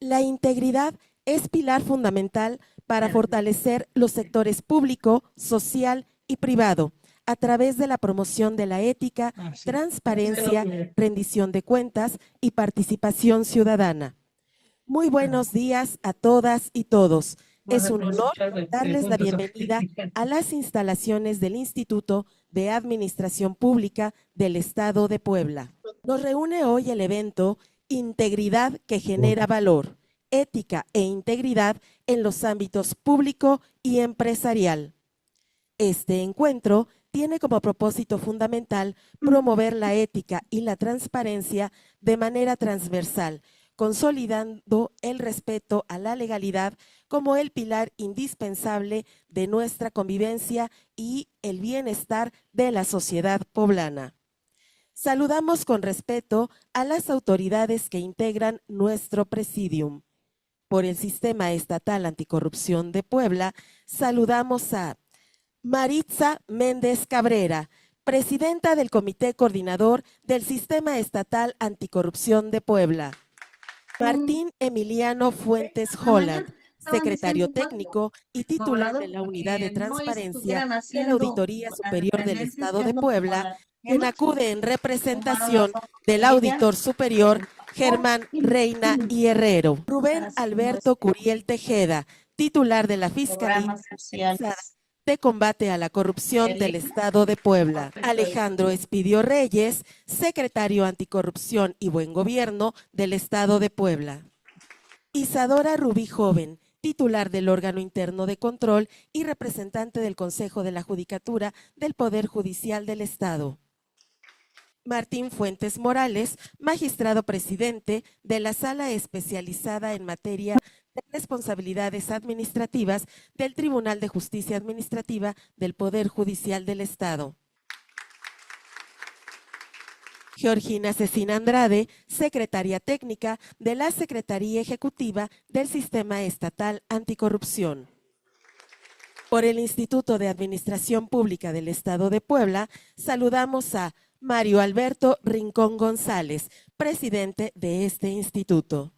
La integridad es pilar fundamental para fortalecer los sectores público, social y privado a través de la promoción de la ética, transparencia, rendición de cuentas y participación ciudadana. Muy buenos días a todas y todos. Es un honor darles la bienvenida a las instalaciones del Instituto de Administración Pública del Estado de Puebla. Nos reúne hoy el evento Integridad que genera valor, ética e integridad en los ámbitos público y empresarial. Este encuentro tiene como propósito fundamental promover la ética y la transparencia de manera transversal, consolidando el respeto a la legalidad como el pilar indispensable de nuestra convivencia y el bienestar de la sociedad poblana. Saludamos con respeto a las autoridades que integran nuestro presidium. Por el Sistema Estatal Anticorrupción de Puebla, saludamos a Maritza Méndez Cabrera, presidenta del Comité Coordinador del Sistema Estatal Anticorrupción de Puebla. Martín Emiliano Fuentes Holland, secretario técnico y titular de la Unidad de Transparencia de la Auditoría Superior del Estado de Puebla, quien acude en representación del Auditor Superior Germán Reina y Herrero. Rubén Alberto Curiel Tejeda, titular de la Fiscalía de Combate a la Corrupción del Estado de Puebla. Alejandro Espidio Reyes, secretario Anticorrupción y Buen Gobierno del Estado de Puebla. Isadora Rubí Joven, titular del órgano interno de control y representante del Consejo de la Judicatura del Poder Judicial del Estado. Martín Fuentes Morales, magistrado presidente de la Sala Especializada en Materia de Responsabilidades Administrativas del Tribunal de Justicia Administrativa del Poder Judicial del Estado. Georgina Cecina Andrade, secretaria técnica de la Secretaría Ejecutiva del Sistema Estatal Anticorrupción. Por el Instituto de Administración Pública del Estado de Puebla, saludamos a Mario Alberto Rincón González, presidente de este instituto.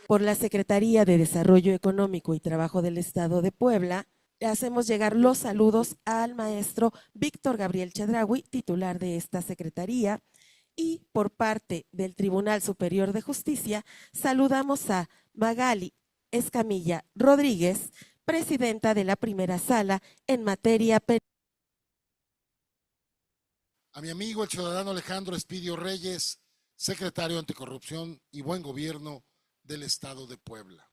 Por la Secretaría de Desarrollo Económico y Trabajo del Estado de Puebla, le hacemos llegar los saludos al maestro Víctor Gabriel Chedraui, titular de esta secretaría, y por parte del Tribunal Superior de Justicia, saludamos a Magali Escamilla Rodríguez, presidenta de la primera sala en materia penal. A mi amigo el ciudadano Alejandro Espidio Reyes, secretario Anticorrupción y Buen Gobierno del Estado de Puebla.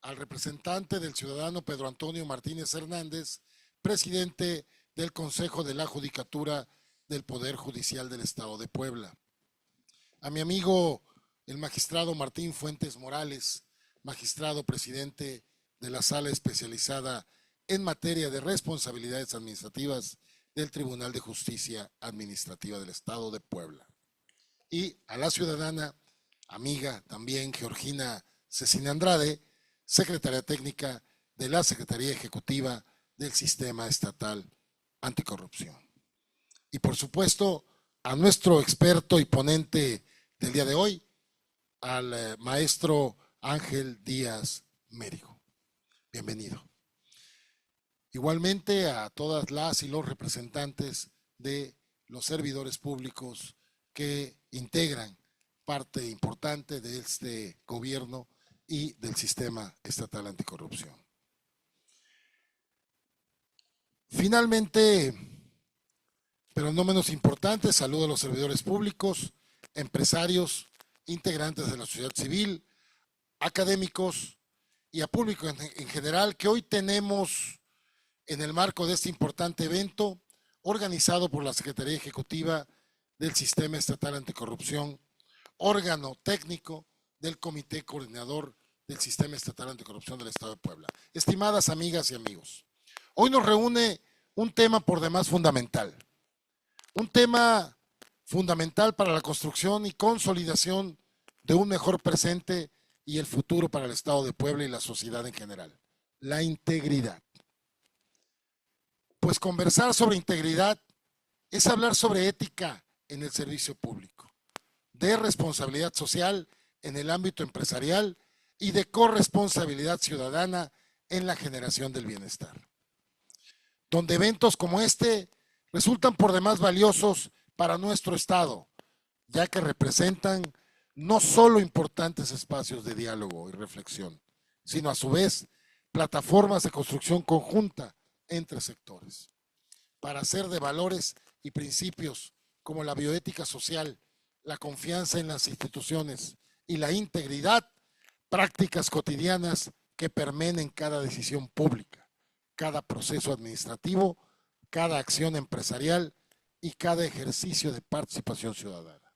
Al representante del ciudadano Pedro Antonio Martínez Hernández, presidente del Consejo de la Judicatura del Poder Judicial del Estado de Puebla. A mi amigo el magistrado Martín Fuentes Morales, magistrado presidente de la Sala Especializada en Materia de Responsabilidades Administrativas del Tribunal de Justicia Administrativa del Estado de Puebla. Y a la ciudadana, amiga también, Georgina Cecina Andrade, secretaria técnica de la Secretaría Ejecutiva del Sistema Estatal Anticorrupción. Y por supuesto, a nuestro experto y ponente del día de hoy, al maestro Ángel Díaz Mérigo. Bienvenido. Igualmente a todas las y los representantes de los servidores públicos que integran parte importante de este gobierno y del Sistema Estatal Anticorrupción. Finalmente, pero no menos importante, saludo a los servidores públicos, empresarios, integrantes de la sociedad civil, académicos y a público en general que hoy tenemos en el marco de este importante evento organizado por la Secretaría Ejecutiva del Sistema Estatal Anticorrupción, órgano técnico del Comité Coordinador del Sistema Estatal Anticorrupción del Estado de Puebla. Estimadas amigas y amigos, hoy nos reúne un tema por demás fundamental. Un tema fundamental para la construcción y consolidación de un mejor presente y el futuro para el Estado de Puebla y la sociedad en general. La integridad. Pues conversar sobre integridad es hablar sobre ética en el servicio público, de responsabilidad social en el ámbito empresarial y de corresponsabilidad ciudadana en la generación del bienestar. Donde eventos como este resultan por demás valiosos para nuestro Estado, ya que representan no solo importantes espacios de diálogo y reflexión, sino a su vez plataformas de construcción conjunta entre sectores, para hacer de valores y principios como la bioética social, la confianza en las instituciones y la integridad, prácticas cotidianas que permeen en cada decisión pública, cada proceso administrativo, cada acción empresarial y cada ejercicio de participación ciudadana.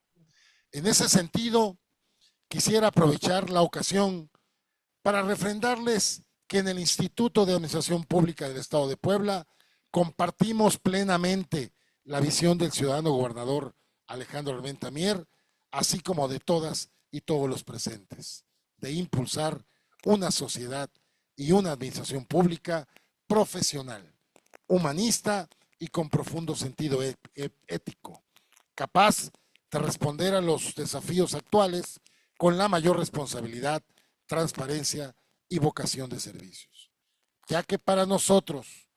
En ese sentido, quisiera aprovechar la ocasión para refrendarles que en el Instituto de Administración Pública del Estado de Puebla compartimos plenamente la visión del ciudadano gobernador Alejandro Armenta Mier, así como de todas y todos los presentes, de impulsar una sociedad y una administración pública profesional, humanista y con profundo sentido ético, capaz de responder a los desafíos actuales con la mayor responsabilidad, transparencia y vocación de servicios. Ya que para nosotros,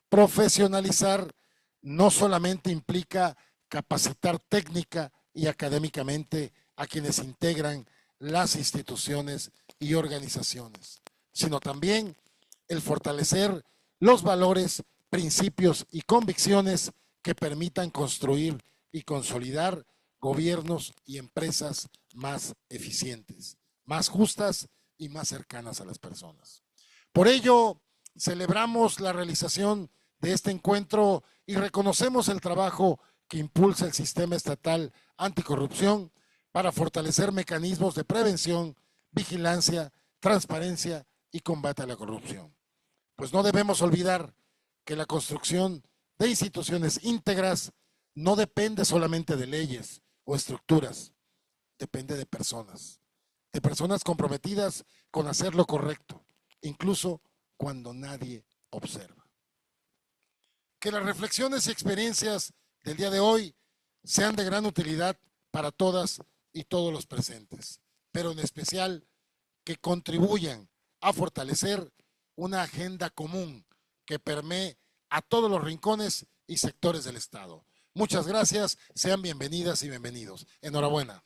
profesionalizar no solamente implica capacitar técnica y académicamente a quienes integran las instituciones y organizaciones, sino también el fortalecer los valores, principios y convicciones que permitan construir y consolidar gobiernos y empresas más eficientes, más justas y más cercanas a las personas. Por ello, celebramos la realización de este encuentro y reconocemos el trabajo que impulsa el Sistema Estatal Anticorrupción para fortalecer mecanismos de prevención, vigilancia, transparencia y combate a la corrupción. Pues no debemos olvidar que la construcción de instituciones íntegras no depende solamente de leyes o estructuras, depende de personas comprometidas con hacer lo correcto, incluso cuando nadie observa. Que las reflexiones y experiencias del día de hoy sean de gran utilidad para todas y todos los presentes, pero en especial que contribuyan a fortalecer una agenda común que permee a todos los rincones y sectores del Estado. Muchas gracias, sean bienvenidas y bienvenidos. Enhorabuena.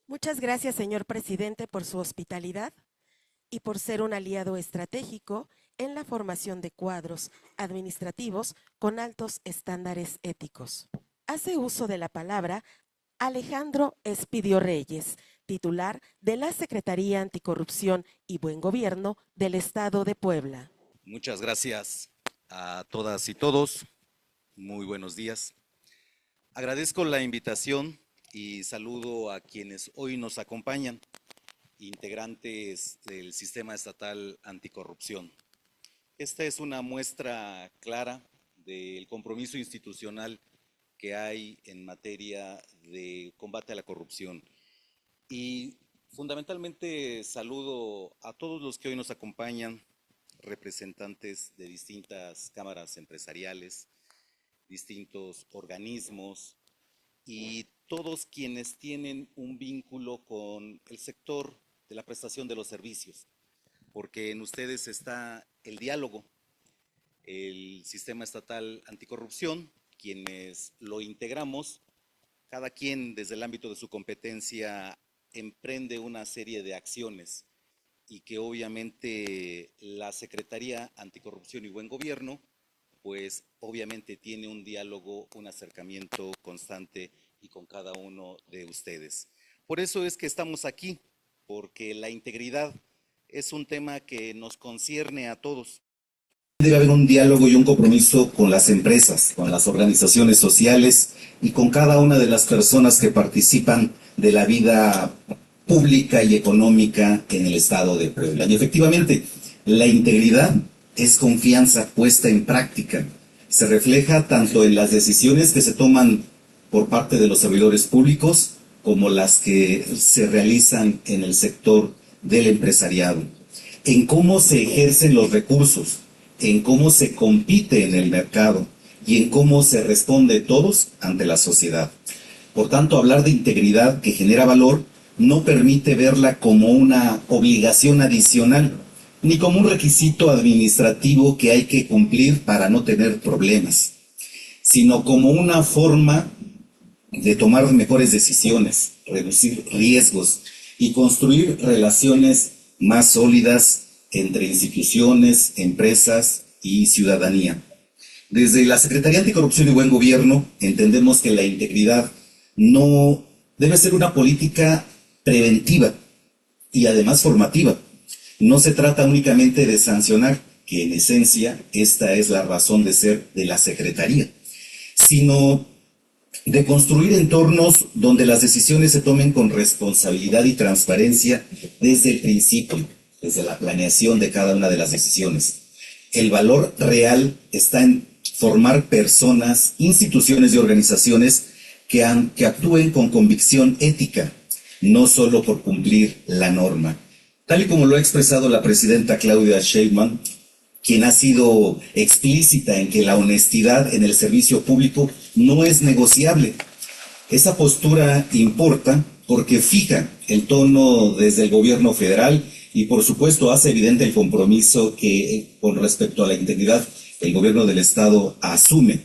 Muchas gracias, señor presidente, por su hospitalidad y por ser un aliado estratégico en la formación de cuadros administrativos con altos estándares éticos. Hace uso de la palabra Alejandro Espidio Reyes, titular de la Secretaría Anticorrupción y Buen Gobierno del Estado de Puebla. Muchas gracias a todas y todos. Muy buenos días. Agradezco la invitación y saludo a quienes hoy nos acompañan, integrantes del Sistema Estatal Anticorrupción. Esta es una muestra clara del compromiso institucional que hay en materia de combate a la corrupción. Y fundamentalmente saludo a todos los que hoy nos acompañan, representantes de distintas cámaras empresariales, distintos organismos y todos quienes tienen un vínculo con el sector de la prestación de los servicios, porque en ustedes está el diálogo, el Sistema Estatal Anticorrupción, quienes lo integramos, cada quien desde el ámbito de su competencia emprende una serie de acciones y que obviamente la Secretaría Anticorrupción y Buen Gobierno pues obviamente tiene un diálogo, un acercamiento constante y con cada uno de ustedes. Por eso es que estamos aquí, porque la integridad es un tema que nos concierne a todos. Debe haber un diálogo y un compromiso con las empresas, con las organizaciones sociales y con cada una de las personas que participan de la vida pública y económica en el Estado de Puebla. Y efectivamente, la integridad es confianza puesta en práctica. Se refleja tanto en las decisiones que se toman por parte de los servidores públicos como las que se realizan en el sector del empresariado, en cómo se ejercen los recursos, en cómo se compite en el mercado y en cómo se responde todos ante la sociedad. Por tanto, hablar de integridad que genera valor no permite verla como una obligación adicional, ni como un requisito administrativo que hay que cumplir para no tener problemas, sino como una forma de tomar mejores decisiones, reducir riesgos y construir relaciones más sólidas entre instituciones, empresas y ciudadanía. Desde la Secretaría Anticorrupción y Buen Gobierno entendemos que la integridad no debe ser una política preventiva y además formativa. No se trata únicamente de sancionar, que en esencia esta es la razón de ser de la Secretaría, sino de construir entornos donde las decisiones se tomen con responsabilidad y transparencia desde el principio, desde la planeación de cada una de las decisiones. El valor real está en formar personas, instituciones y organizaciones que actúen con convicción ética, no solo por cumplir la norma. Tal y como lo ha expresado la presidenta Claudia Sheinbaum, quien ha sido explícita en que la honestidad en el servicio público no es negociable. Esa postura importa porque fija el tono desde el gobierno federal y por supuesto hace evidente el compromiso que con respecto a la integridad el gobierno del estado asume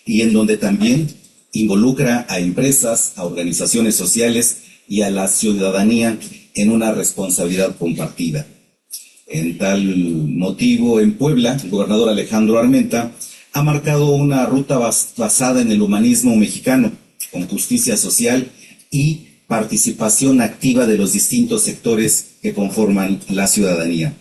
y en donde también involucra a empresas, a organizaciones sociales y a la ciudadanía en una responsabilidad compartida. En tal motivo, en Puebla, el gobernador Alejandro Armenta ha marcado una ruta basada en el humanismo mexicano, con justicia social y participación activa de los distintos sectores que conforman la ciudadanía.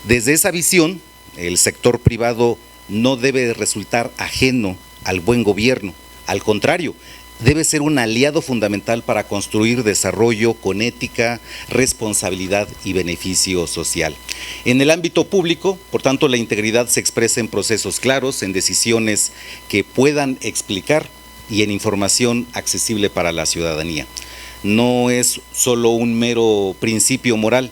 Desde esa visión, el sector privado no debe resultar ajeno al buen gobierno. Al contrario, debe ser un aliado fundamental para construir desarrollo con ética, responsabilidad y beneficio social. En el ámbito público, por tanto, la integridad se expresa en procesos claros, en decisiones que puedan explicar y en información accesible para la ciudadanía. No es solo un mero principio moral,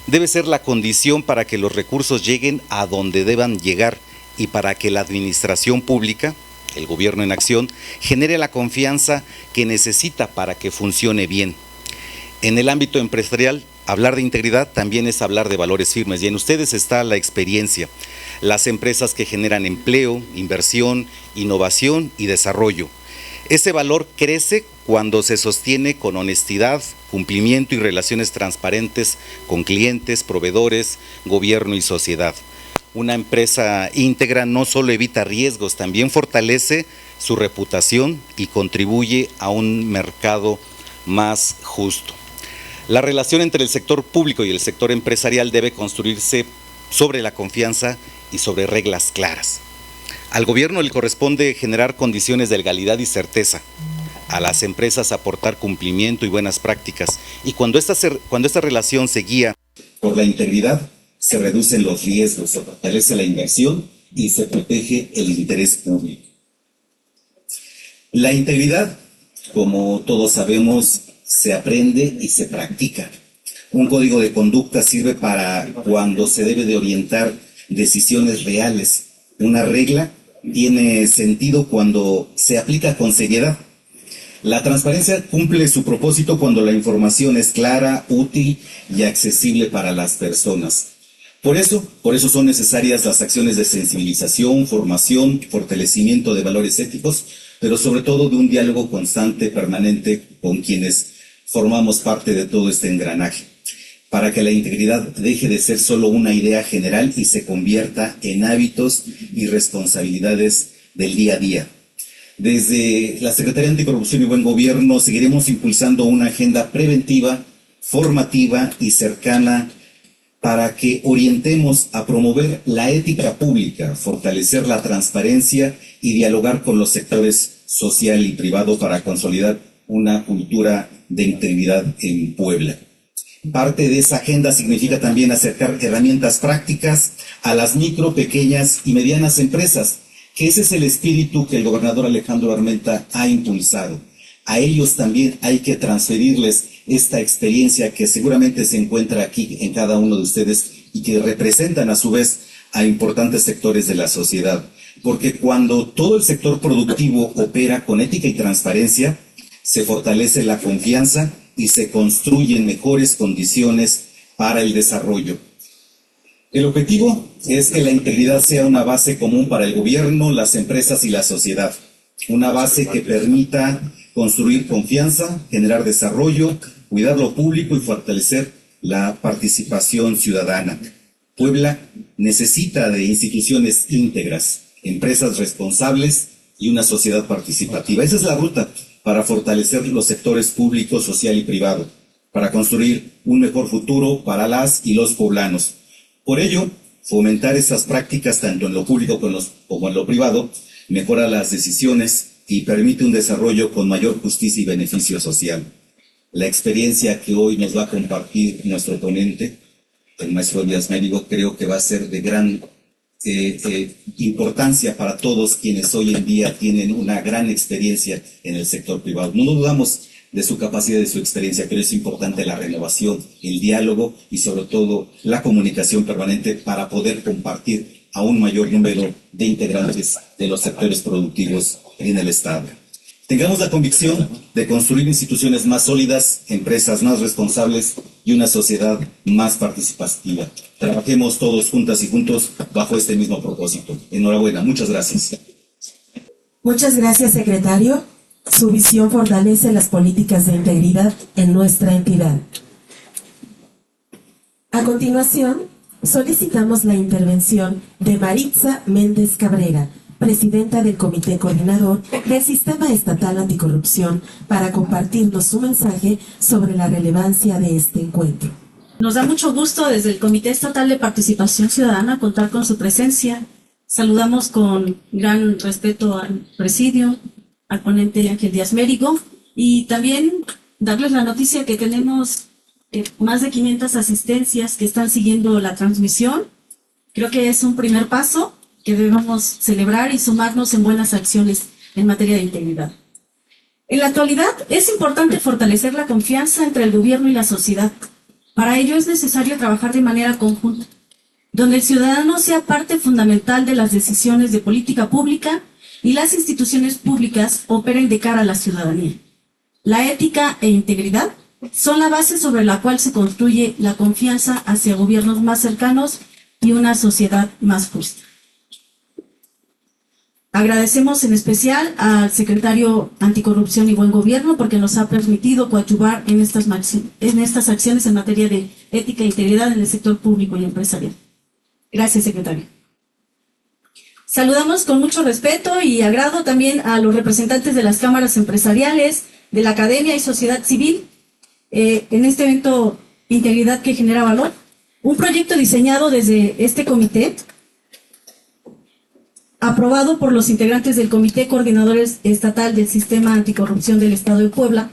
debe ser la condición para que los recursos lleguen a donde deban llegar y para que la administración pública, el gobierno en acción, genere la confianza que necesita para que funcione bien. En el ámbito empresarial, hablar de integridad también es hablar de valores firmes y en ustedes está la experiencia, las empresas que generan empleo, inversión, innovación y desarrollo. Ese valor crece cuando se sostiene con honestidad, cumplimiento y relaciones transparentes con clientes, proveedores, gobierno y sociedad. Una empresa íntegra no solo evita riesgos, también fortalece su reputación y contribuye a un mercado más justo. La relación entre el sector público y el sector empresarial debe construirse sobre la confianza y sobre reglas claras. Al gobierno le corresponde generar condiciones de legalidad y certeza, a las empresas aportar cumplimiento y buenas prácticas. Y cuando esta relación se guía por la integridad, se reducen los riesgos, se fortalece la inversión y se protege el interés público. La integridad, como todos sabemos, se aprende y se practica. Un código de conducta sirve para cuando se debe de orientar decisiones reales. Una regla tiene sentido cuando se aplica con seriedad. La transparencia cumple su propósito cuando la información es clara, útil y accesible para las personas. Por eso son necesarias las acciones de sensibilización, formación, fortalecimiento de valores éticos, pero sobre todo de un diálogo constante, permanente, con quienes formamos parte de todo este engranaje, para que la integridad deje de ser solo una idea general y se convierta en hábitos y responsabilidades del día a día. Desde la Secretaría Anticorrupción y Buen Gobierno seguiremos impulsando una agenda preventiva, formativa y cercana para que orientemos a promover la ética pública, fortalecer la transparencia y dialogar con los sectores social y privado para consolidar una cultura de integridad en Puebla. Parte de esa agenda significa también acercar herramientas prácticas a las micro, pequeñas y medianas empresas, que ese es el espíritu que el gobernador Alejandro Armenta ha impulsado. A ellos también hay que transferirles esta experiencia que seguramente se encuentra aquí en cada uno de ustedes y que representan a su vez a importantes sectores de la sociedad. Porque cuando todo el sector productivo opera con ética y transparencia, se fortalece la confianza y se construyen mejores condiciones para el desarrollo. El objetivo es que la integridad sea una base común para el gobierno, las empresas y la sociedad. Una base que permita construir confianza, generar desarrollo, cuidar lo público y fortalecer la participación ciudadana. Puebla necesita de instituciones íntegras, empresas responsables y una sociedad participativa. Esa es la ruta para fortalecer los sectores público, social y privado, para construir un mejor futuro para las y los poblanos. Por ello, fomentar esas prácticas tanto en lo público como en lo privado mejora las decisiones y permite un desarrollo con mayor justicia y beneficio social. La experiencia que hoy nos va a compartir nuestro ponente, el maestro Díaz Mérigo, creo que va a ser de gran importancia para todos quienes hoy en día tienen una gran experiencia en el sector privado. No dudamos de su capacidad y de su experiencia, pero es importante la renovación, el diálogo y sobre todo la comunicación permanente para poder compartir a un mayor número de integrantes de los sectores productivos en el Estado. Tengamos la convicción de construir instituciones más sólidas, empresas más responsables y una sociedad más participativa. Trabajemos todos juntas y juntos bajo este mismo propósito. Enhorabuena, muchas gracias. Muchas gracias, secretario. Su visión fortalece las políticas de integridad en nuestra entidad. A continuación, solicitamos la intervención de Maritza Méndez Cabrera, presidenta del Comité Coordinador del Sistema Estatal Anticorrupción, para compartirnos su mensaje sobre la relevancia de este encuentro. Nos da mucho gusto desde el Comité Estatal de Participación Ciudadana contar con su presencia. Saludamos con gran respeto al presidio, al ponente Ángel Díaz Mérigo, y también darles la noticia que tenemos más de 500 asistencias que están siguiendo la transmisión. Creo que es un primer paso que debemos celebrar y sumarnos en buenas acciones en materia de integridad. En la actualidad es importante fortalecer la confianza entre el gobierno y la sociedad. Para ello es necesario trabajar de manera conjunta, donde el ciudadano sea parte fundamental de las decisiones de política pública y las instituciones públicas operen de cara a la ciudadanía. La ética e integridad son la base sobre la cual se construye la confianza hacia gobiernos más cercanos y una sociedad más justa. Agradecemos en especial al secretario Anticorrupción y Buen Gobierno porque nos ha permitido coadyuvar en estas acciones en materia de ética e integridad en el sector público y empresarial. Gracias, secretario. Saludamos con mucho respeto y agrado también a los representantes de las cámaras empresariales, de la academia y sociedad civil, en este evento Integridad que genera valor, un proyecto diseñado desde este comité, aprobado por los integrantes del Comité Coordinador Estatal del Sistema Anticorrupción del Estado de Puebla,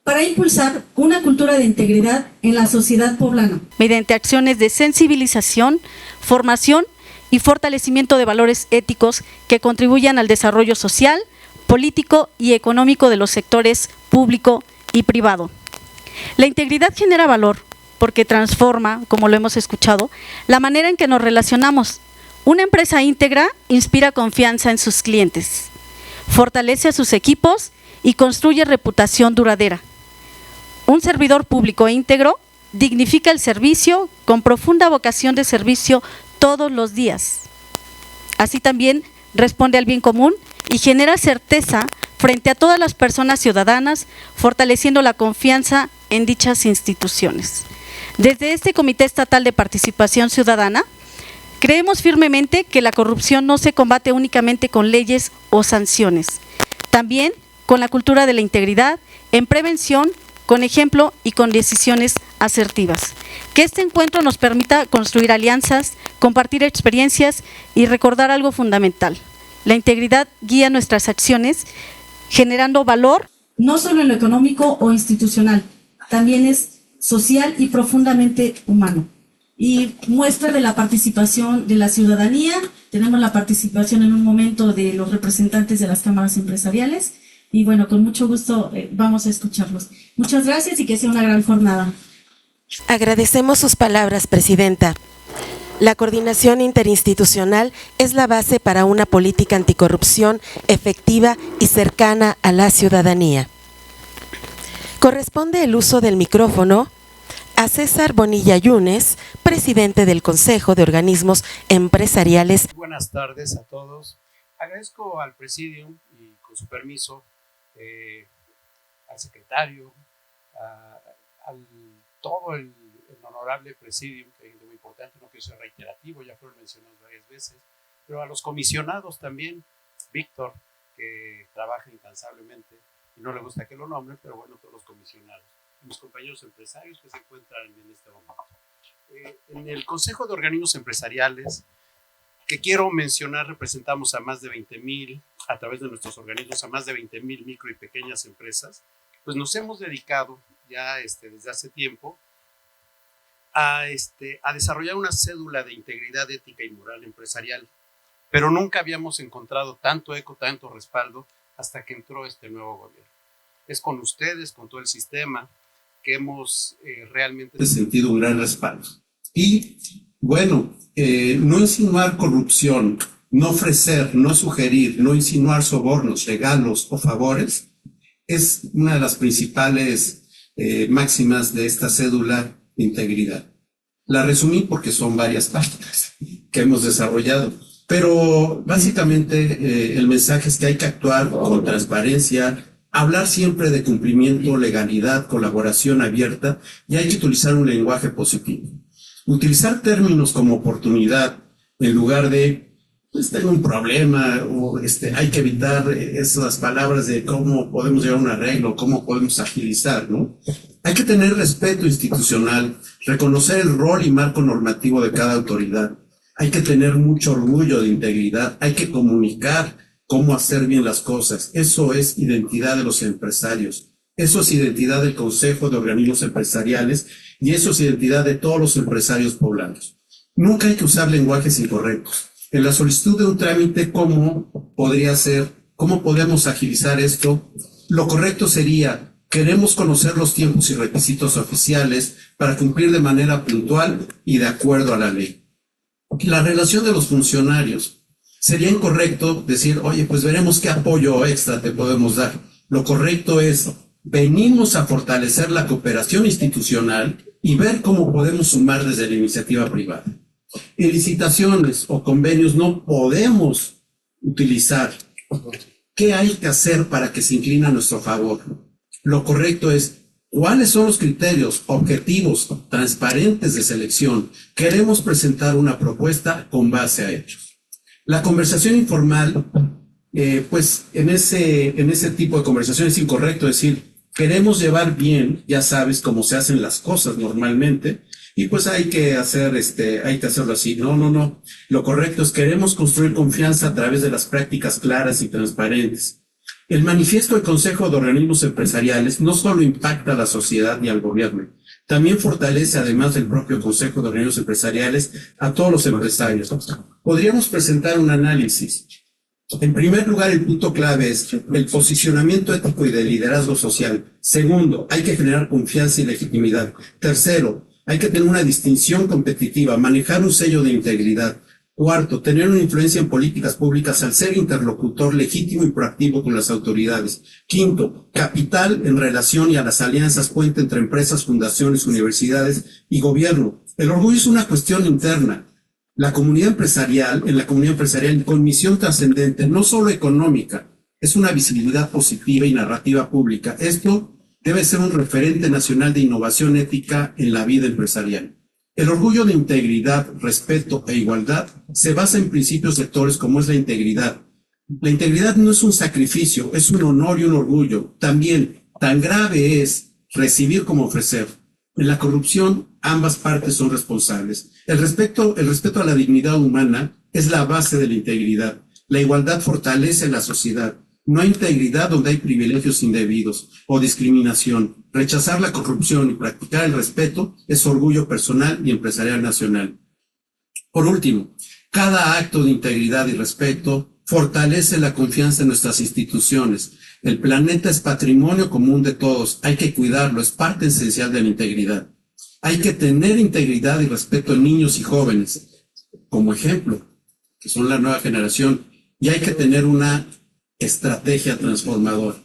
para impulsar una cultura de integridad en la sociedad poblana. Mediante acciones de sensibilización, formación y fortalecimiento de valores éticos que contribuyan al desarrollo social, político y económico de los sectores público y privado. La integridad genera valor porque transforma, como lo hemos escuchado, la manera en que nos relacionamos. Una empresa íntegra inspira confianza en sus clientes, fortalece a sus equipos y construye reputación duradera. Un servidor público íntegro dignifica el servicio con profunda vocación de servicio todos los días. Así también responde al bien común y genera certeza frente a todas las personas ciudadanas, fortaleciendo la confianza en dichas instituciones. Desde este Comité Estatal de Participación Ciudadana, creemos firmemente que la corrupción no se combate únicamente con leyes o sanciones, también con la cultura de la integridad, en prevención, con ejemplo y con decisiones asertivas. Que este encuentro nos permita construir alianzas, compartir experiencias y recordar algo fundamental. La integridad guía nuestras acciones, generando valor. No solo en lo económico o institucional, también es social y profundamente humano. Y muestra de la participación de la ciudadanía, tenemos la participación en un momento de los representantes de las cámaras empresariales, y bueno, con mucho gusto vamos a escucharlos. Muchas gracias y que sea una gran jornada. Agradecemos sus palabras, presidenta. La coordinación interinstitucional es la base para una política anticorrupción efectiva y cercana a la ciudadanía. Corresponde el uso del micrófono a César Bonilla Yunes, presidente del Consejo de Organismos Empresariales. Buenas tardes a todos. Agradezco al Presidium y con su permiso al secretario, todo el honorable Presidium, que es muy importante, no quiero ser reiterativo, ya fueron mencionados varias veces, pero a los comisionados también, Víctor, que trabaja incansablemente y no le gusta que lo nombren, pero bueno, todos los comisionados, y mis compañeros empresarios que se encuentran en este momento. En el Consejo de Organismos Empresariales, que quiero mencionar, representamos a más de 20,000, a través de nuestros organismos, a más de 20,000 micro y pequeñas empresas, pues nos hemos dedicado ya desde hace tiempo a desarrollar una cédula de integridad ética y moral empresarial, pero nunca habíamos encontrado tanto eco, tanto respaldo hasta que entró este nuevo gobierno. Es con ustedes, con todo el sistema, que hemos realmente sentido un gran respaldo. Y bueno, no insinuar corrupción, no ofrecer, no sugerir, no insinuar sobornos, regalos o favores es una de las principales máximas de esta cédula de integridad. La resumí porque son varias páginas que hemos desarrollado, pero básicamente el mensaje es que hay que actuar con transparencia, hablar siempre de cumplimiento, legalidad, colaboración abierta, y hay que utilizar un lenguaje positivo. Utilizar términos como oportunidad en lugar de pues tengo un problema o hay que evitar esas palabras de cómo podemos llegar a un arreglo, cómo podemos agilizar, ¿no? Hay que tener respeto institucional, reconocer el rol y marco normativo de cada autoridad. Hay que tener mucho orgullo de integridad, hay que comunicar cómo hacer bien las cosas. Eso es identidad de los empresarios. Eso es identidad del Consejo de Organismos Empresariales y eso es identidad de todos los empresarios poblanos. Nunca hay que usar lenguajes incorrectos. En la solicitud de un trámite, ¿cómo podemos agilizar esto? Lo correcto sería, queremos conocer los tiempos y requisitos oficiales para cumplir de manera puntual y de acuerdo a la ley. La relación de los funcionarios. Sería incorrecto decir, oye, pues veremos qué apoyo extra te podemos dar. Lo correcto es, venimos a fortalecer la cooperación institucional y ver cómo podemos sumar desde la iniciativa privada. En licitaciones o convenios no podemos utilizar qué hay que hacer para que se incline a nuestro favor. Lo correcto es, ¿cuáles son los criterios objetivos, transparentes de selección? Queremos presentar una propuesta con base a hechos. La conversación informal, pues en ese tipo de conversación es incorrecto decir, queremos llevar bien, ya sabes cómo se hacen las cosas normalmente, y pues hay que hacerlo así. No. Lo correcto es queremos construir confianza a través de las prácticas claras y transparentes. El manifiesto del Consejo de Organismos Empresariales no solo impacta a la sociedad ni al gobierno, también fortalece, además del propio Consejo de Organismos Empresariales, a todos los empresarios. Podríamos presentar un análisis. En primer lugar, el punto clave es el posicionamiento ético y de liderazgo social. Segundo, hay que generar confianza y legitimidad. Tercero, hay que tener una distinción competitiva, manejar un sello de integridad. Cuarto, tener una influencia en políticas públicas al ser interlocutor legítimo y proactivo con las autoridades. Quinto, capital en relación y a las alianzas puente entre empresas, fundaciones, universidades y gobierno. El orgullo es una cuestión interna. En la comunidad empresarial, con misión trascendente, no solo económica, es una visibilidad positiva y narrativa pública. Esto debe ser un referente nacional de innovación ética en la vida empresarial. El orgullo de integridad, respeto e igualdad se basa en principios rectores como es la integridad. La integridad no es un sacrificio, es un honor y un orgullo. También, tan grave es recibir como ofrecer. En la corrupción, ambas partes son responsables. El respeto a la dignidad humana es la base de la integridad. La igualdad fortalece la sociedad. No hay integridad donde hay privilegios indebidos o discriminación. Rechazar la corrupción y practicar el respeto es orgullo personal y empresarial nacional. Por último, cada acto de integridad y respeto fortalece la confianza en nuestras instituciones. El planeta es patrimonio común de todos. Hay que cuidarlo, es parte esencial de la integridad. Hay que tener integridad y respeto en niños y jóvenes, como ejemplo, que son la nueva generación, y hay que tener una estrategia transformadora.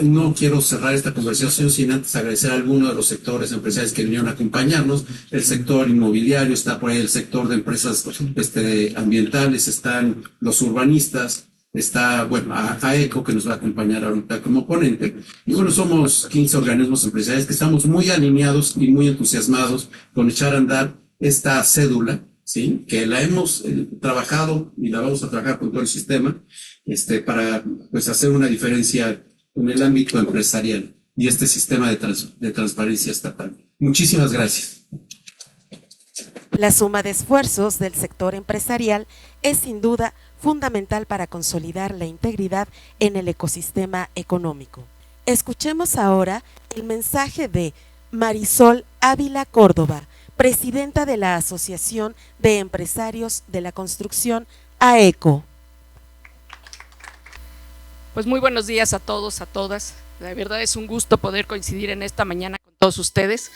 No quiero cerrar esta conversación sin antes agradecer a algunos de los sectores empresariales que vinieron a acompañarnos. El sector inmobiliario, está por ahí el sector de empresas ambientales, están los urbanistas, está, bueno, a ECO, que nos va a acompañar ahorita como ponente. Y bueno, somos 15 organismos empresariales que estamos muy alineados y muy entusiasmados con echar a andar esta cédula, ¿sí? Que la hemos trabajado y la vamos a trabajar con todo el sistema, para pues hacer una diferencia en el ámbito empresarial y este sistema de transparencia estatal. Muchísimas gracias. La suma de esfuerzos del sector empresarial es sin duda fundamental para consolidar la integridad en el ecosistema económico. Escuchemos ahora el mensaje de Marisol Ávila Córdoba, presidenta de la Asociación de Empresarios de la Construcción, AECO. Pues muy buenos días a todos, a todas. La verdad es un gusto poder coincidir en esta mañana con todos ustedes.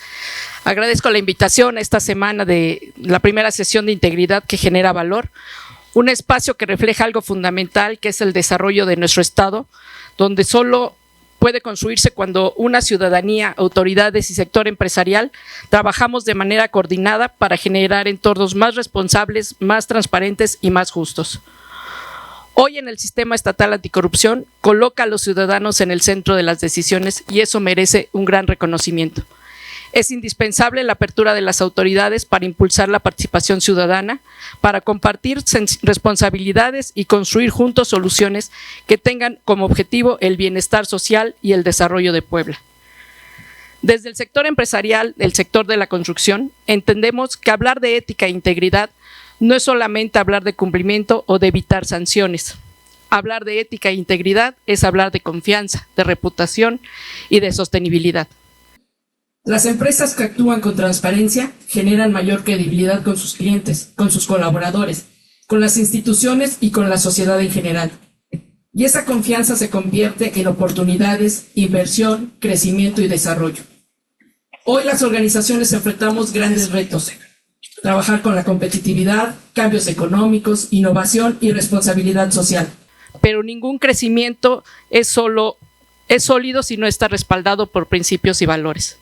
Agradezco la invitación a esta semana de la primera sesión de integridad que genera valor, un espacio que refleja algo fundamental, que es el desarrollo de nuestro Estado, donde solo puede construirse cuando una ciudadanía, autoridades y sector empresarial trabajamos de manera coordinada para generar entornos más responsables, más transparentes y más justos. Hoy en el sistema estatal anticorrupción coloca a los ciudadanos en el centro de las decisiones y eso merece un gran reconocimiento. Es indispensable la apertura de las autoridades para impulsar la participación ciudadana, para compartir responsabilidades y construir juntos soluciones que tengan como objetivo el bienestar social y el desarrollo de Puebla. Desde el sector empresarial, el sector de la construcción, entendemos que hablar de ética e integridad no es solamente hablar de cumplimiento o de evitar sanciones. Hablar de ética e integridad es hablar de confianza, de reputación y de sostenibilidad. Las empresas que actúan con transparencia generan mayor credibilidad con sus clientes, con sus colaboradores, con las instituciones y con la sociedad en general. Y esa confianza se convierte en oportunidades, inversión, crecimiento y desarrollo. Hoy las organizaciones enfrentamos grandes retos. Trabajar con la competitividad, cambios económicos, innovación y responsabilidad social. Pero ningún crecimiento es sólido si no está respaldado por principios y valores.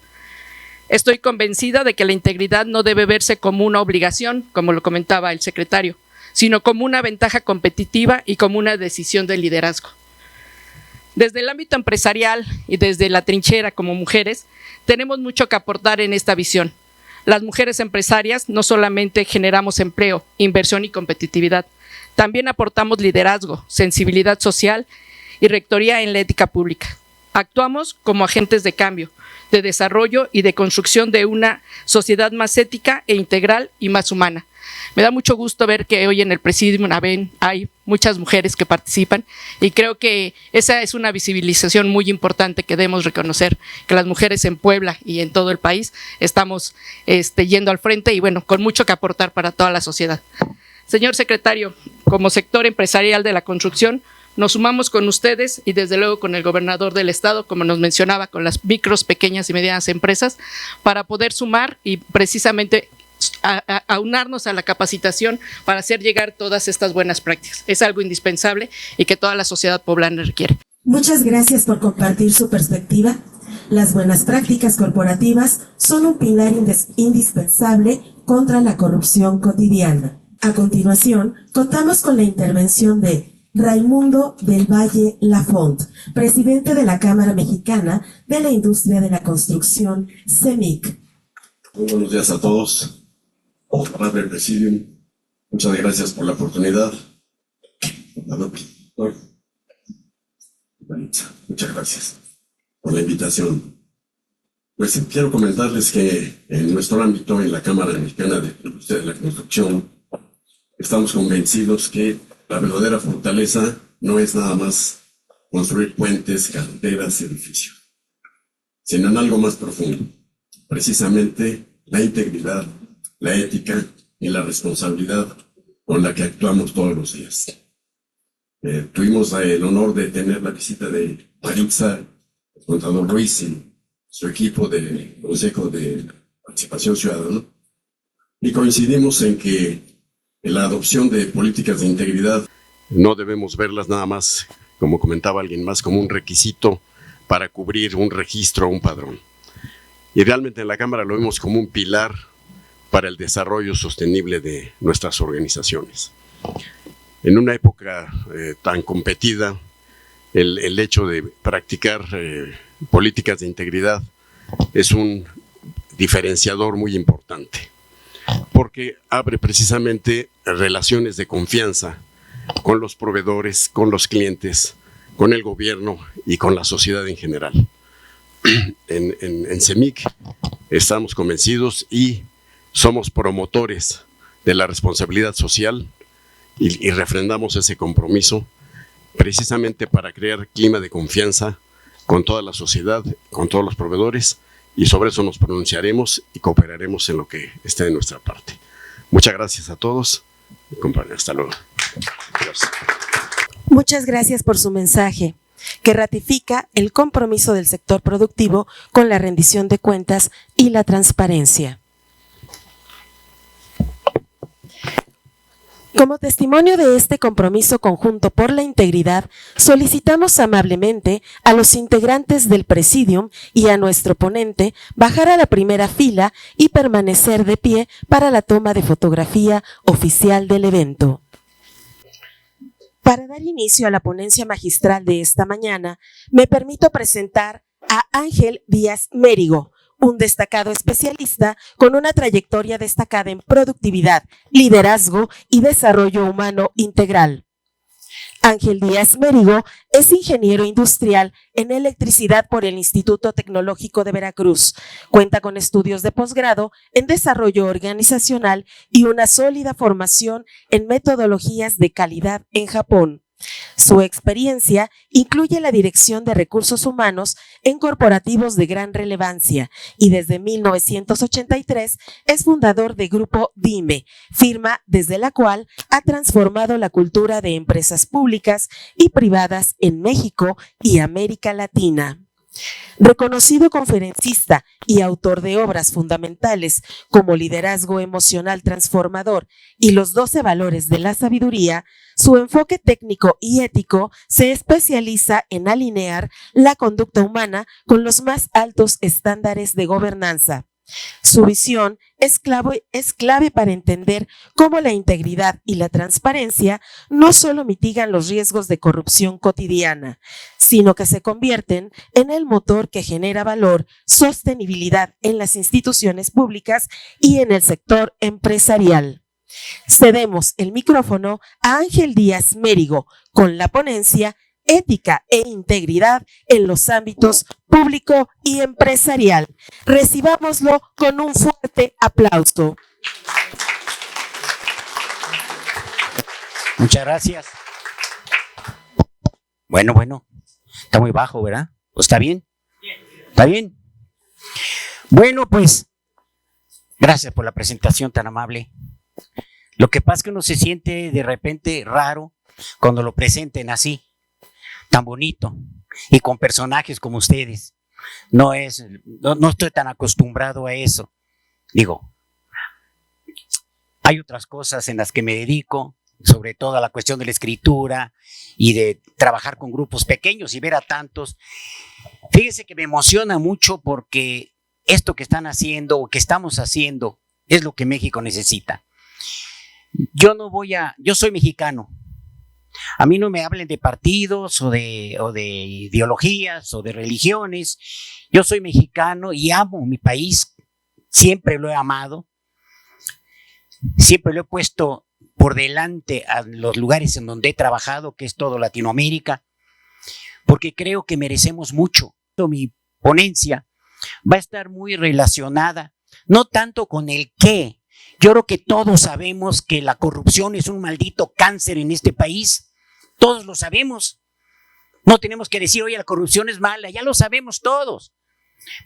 Estoy convencida de que la integridad no debe verse como una obligación, como lo comentaba el secretario, sino como una ventaja competitiva y como una decisión de liderazgo. Desde el ámbito empresarial y desde la trinchera como mujeres, tenemos mucho que aportar en esta visión. Las mujeres empresarias no solamente generamos empleo, inversión y competitividad, también aportamos liderazgo, sensibilidad social y rectoría en la ética pública. Actuamos como agentes de cambio, de desarrollo y de construcción de una sociedad más ética e integral y más humana. Me da mucho gusto ver que hoy en el Presidium hay muchas mujeres que participan y creo que esa es una visibilización muy importante que debemos reconocer, que las mujeres en Puebla y en todo el país estamos yendo al frente y bueno, con mucho que aportar para toda la sociedad. Señor secretario, como sector empresarial de la construcción, nos sumamos con ustedes y desde luego con el gobernador del estado, como nos mencionaba, con las micros, pequeñas y medianas empresas, para poder sumar y precisamente aunarnos a la capacitación para hacer llegar todas estas buenas prácticas. Es algo indispensable y que toda la sociedad poblana requiere. Muchas gracias por compartir su perspectiva. Las buenas prácticas corporativas son un pilar indispensable contra la corrupción cotidiana. A continuación, contamos con la intervención de Raimundo del Valle Lafont, presidente de la Cámara Mexicana de la Industria de la Construcción, CEMIC. Muy buenos días a todos. Honorable Presidium, muchas gracias por la oportunidad. Muchas gracias por la invitación. Pues quiero comentarles que en nuestro ámbito, en la Cámara Mexicana de la Industria de la Construcción, estamos convencidos que la verdadera fortaleza no es nada más construir puentes, carreteras, edificios, sino en algo más profundo, precisamente la integridad, la ética y la responsabilidad con la que actuamos todos los días. Tuvimos el honor de tener la visita de Maritza, el contador Ruiz y su equipo del Consejo de Participación Ciudadana, y coincidimos en que la adopción de políticas de integridad no debemos verlas nada más como comentaba alguien más, como un requisito para cubrir un registro o un padrón. Y realmente en la Cámara lo vemos como un pilar para el desarrollo sostenible de nuestras organizaciones. En una época tan competida, el hecho de practicar políticas de integridad es un diferenciador muy importante, porque abre precisamente relaciones de confianza con los proveedores, con los clientes, con el gobierno y con la sociedad en general. En CEMIC estamos convencidos y somos promotores de la responsabilidad social y refrendamos ese compromiso precisamente para crear clima de confianza con toda la sociedad, con todos los proveedores, y sobre eso nos pronunciaremos y cooperaremos en lo que esté de nuestra parte. Muchas gracias a todos. Hasta luego. Gracias. Muchas gracias por su mensaje, que ratifica el compromiso del sector productivo con la rendición de cuentas y la transparencia. Como testimonio de este compromiso conjunto por la integridad, solicitamos amablemente a los integrantes del Presidium y a nuestro ponente bajar a la primera fila y permanecer de pie para la toma de fotografía oficial del evento. Para dar inicio a la ponencia magistral de esta mañana, me permito presentar a Ángel Díaz Mérigo, un destacado especialista con una trayectoria destacada en productividad, liderazgo y desarrollo humano integral. Ángel Díaz Mérigo es ingeniero industrial en electricidad por el Instituto Tecnológico de Veracruz. Cuenta con estudios de posgrado en desarrollo organizacional y una sólida formación en metodologías de calidad en Japón. Su experiencia incluye la dirección de recursos humanos en corporativos de gran relevancia y desde 1983 es fundador de Grupo Dime, firma desde la cual ha transformado la cultura de empresas públicas y privadas en México y América Latina. Reconocido conferencista y autor de obras fundamentales como Liderazgo Emocional Transformador y Los 12 Valores de la Sabiduría, su enfoque técnico y ético se especializa en alinear la conducta humana con los más altos estándares de gobernanza. Su visión es clave para entender cómo la integridad y la transparencia no solo mitigan los riesgos de corrupción cotidiana, sino que se convierten en el motor que genera valor, sostenibilidad en las instituciones públicas y en el sector empresarial. Cedemos el micrófono a Ángel Díaz Mérigo con la ponencia Ética e Integridad en los ámbitos público y empresarial. Recibámoslo con un fuerte aplauso. Muchas gracias. Bueno, está muy bajo, ¿verdad? ¿Está bien? ¿Está bien? Bueno, pues, gracias por la presentación tan amable. Lo que pasa es que uno se siente de repente raro cuando lo presenten así, tan bonito, y con personajes como ustedes. No estoy tan acostumbrado a eso. Digo, hay otras cosas en las que me dedico, sobre todo a la cuestión de la escritura y de trabajar con grupos pequeños y ver a tantos. Fíjense que me emociona mucho porque esto que están haciendo o que estamos haciendo es lo que México necesita. Yo soy mexicano. A mí no me hablen de partidos o de ideologías o de religiones. Yo soy mexicano y amo mi país. Siempre lo he amado. Siempre lo he puesto por delante a los lugares en donde he trabajado, que es todo Latinoamérica, porque creo que merecemos mucho. Mi ponencia va a estar muy relacionada, no tanto con el qué. Yo creo que todos sabemos que la corrupción es un maldito cáncer en este país. Todos lo sabemos. No tenemos que decir, oye, la corrupción es mala, ya lo sabemos todos.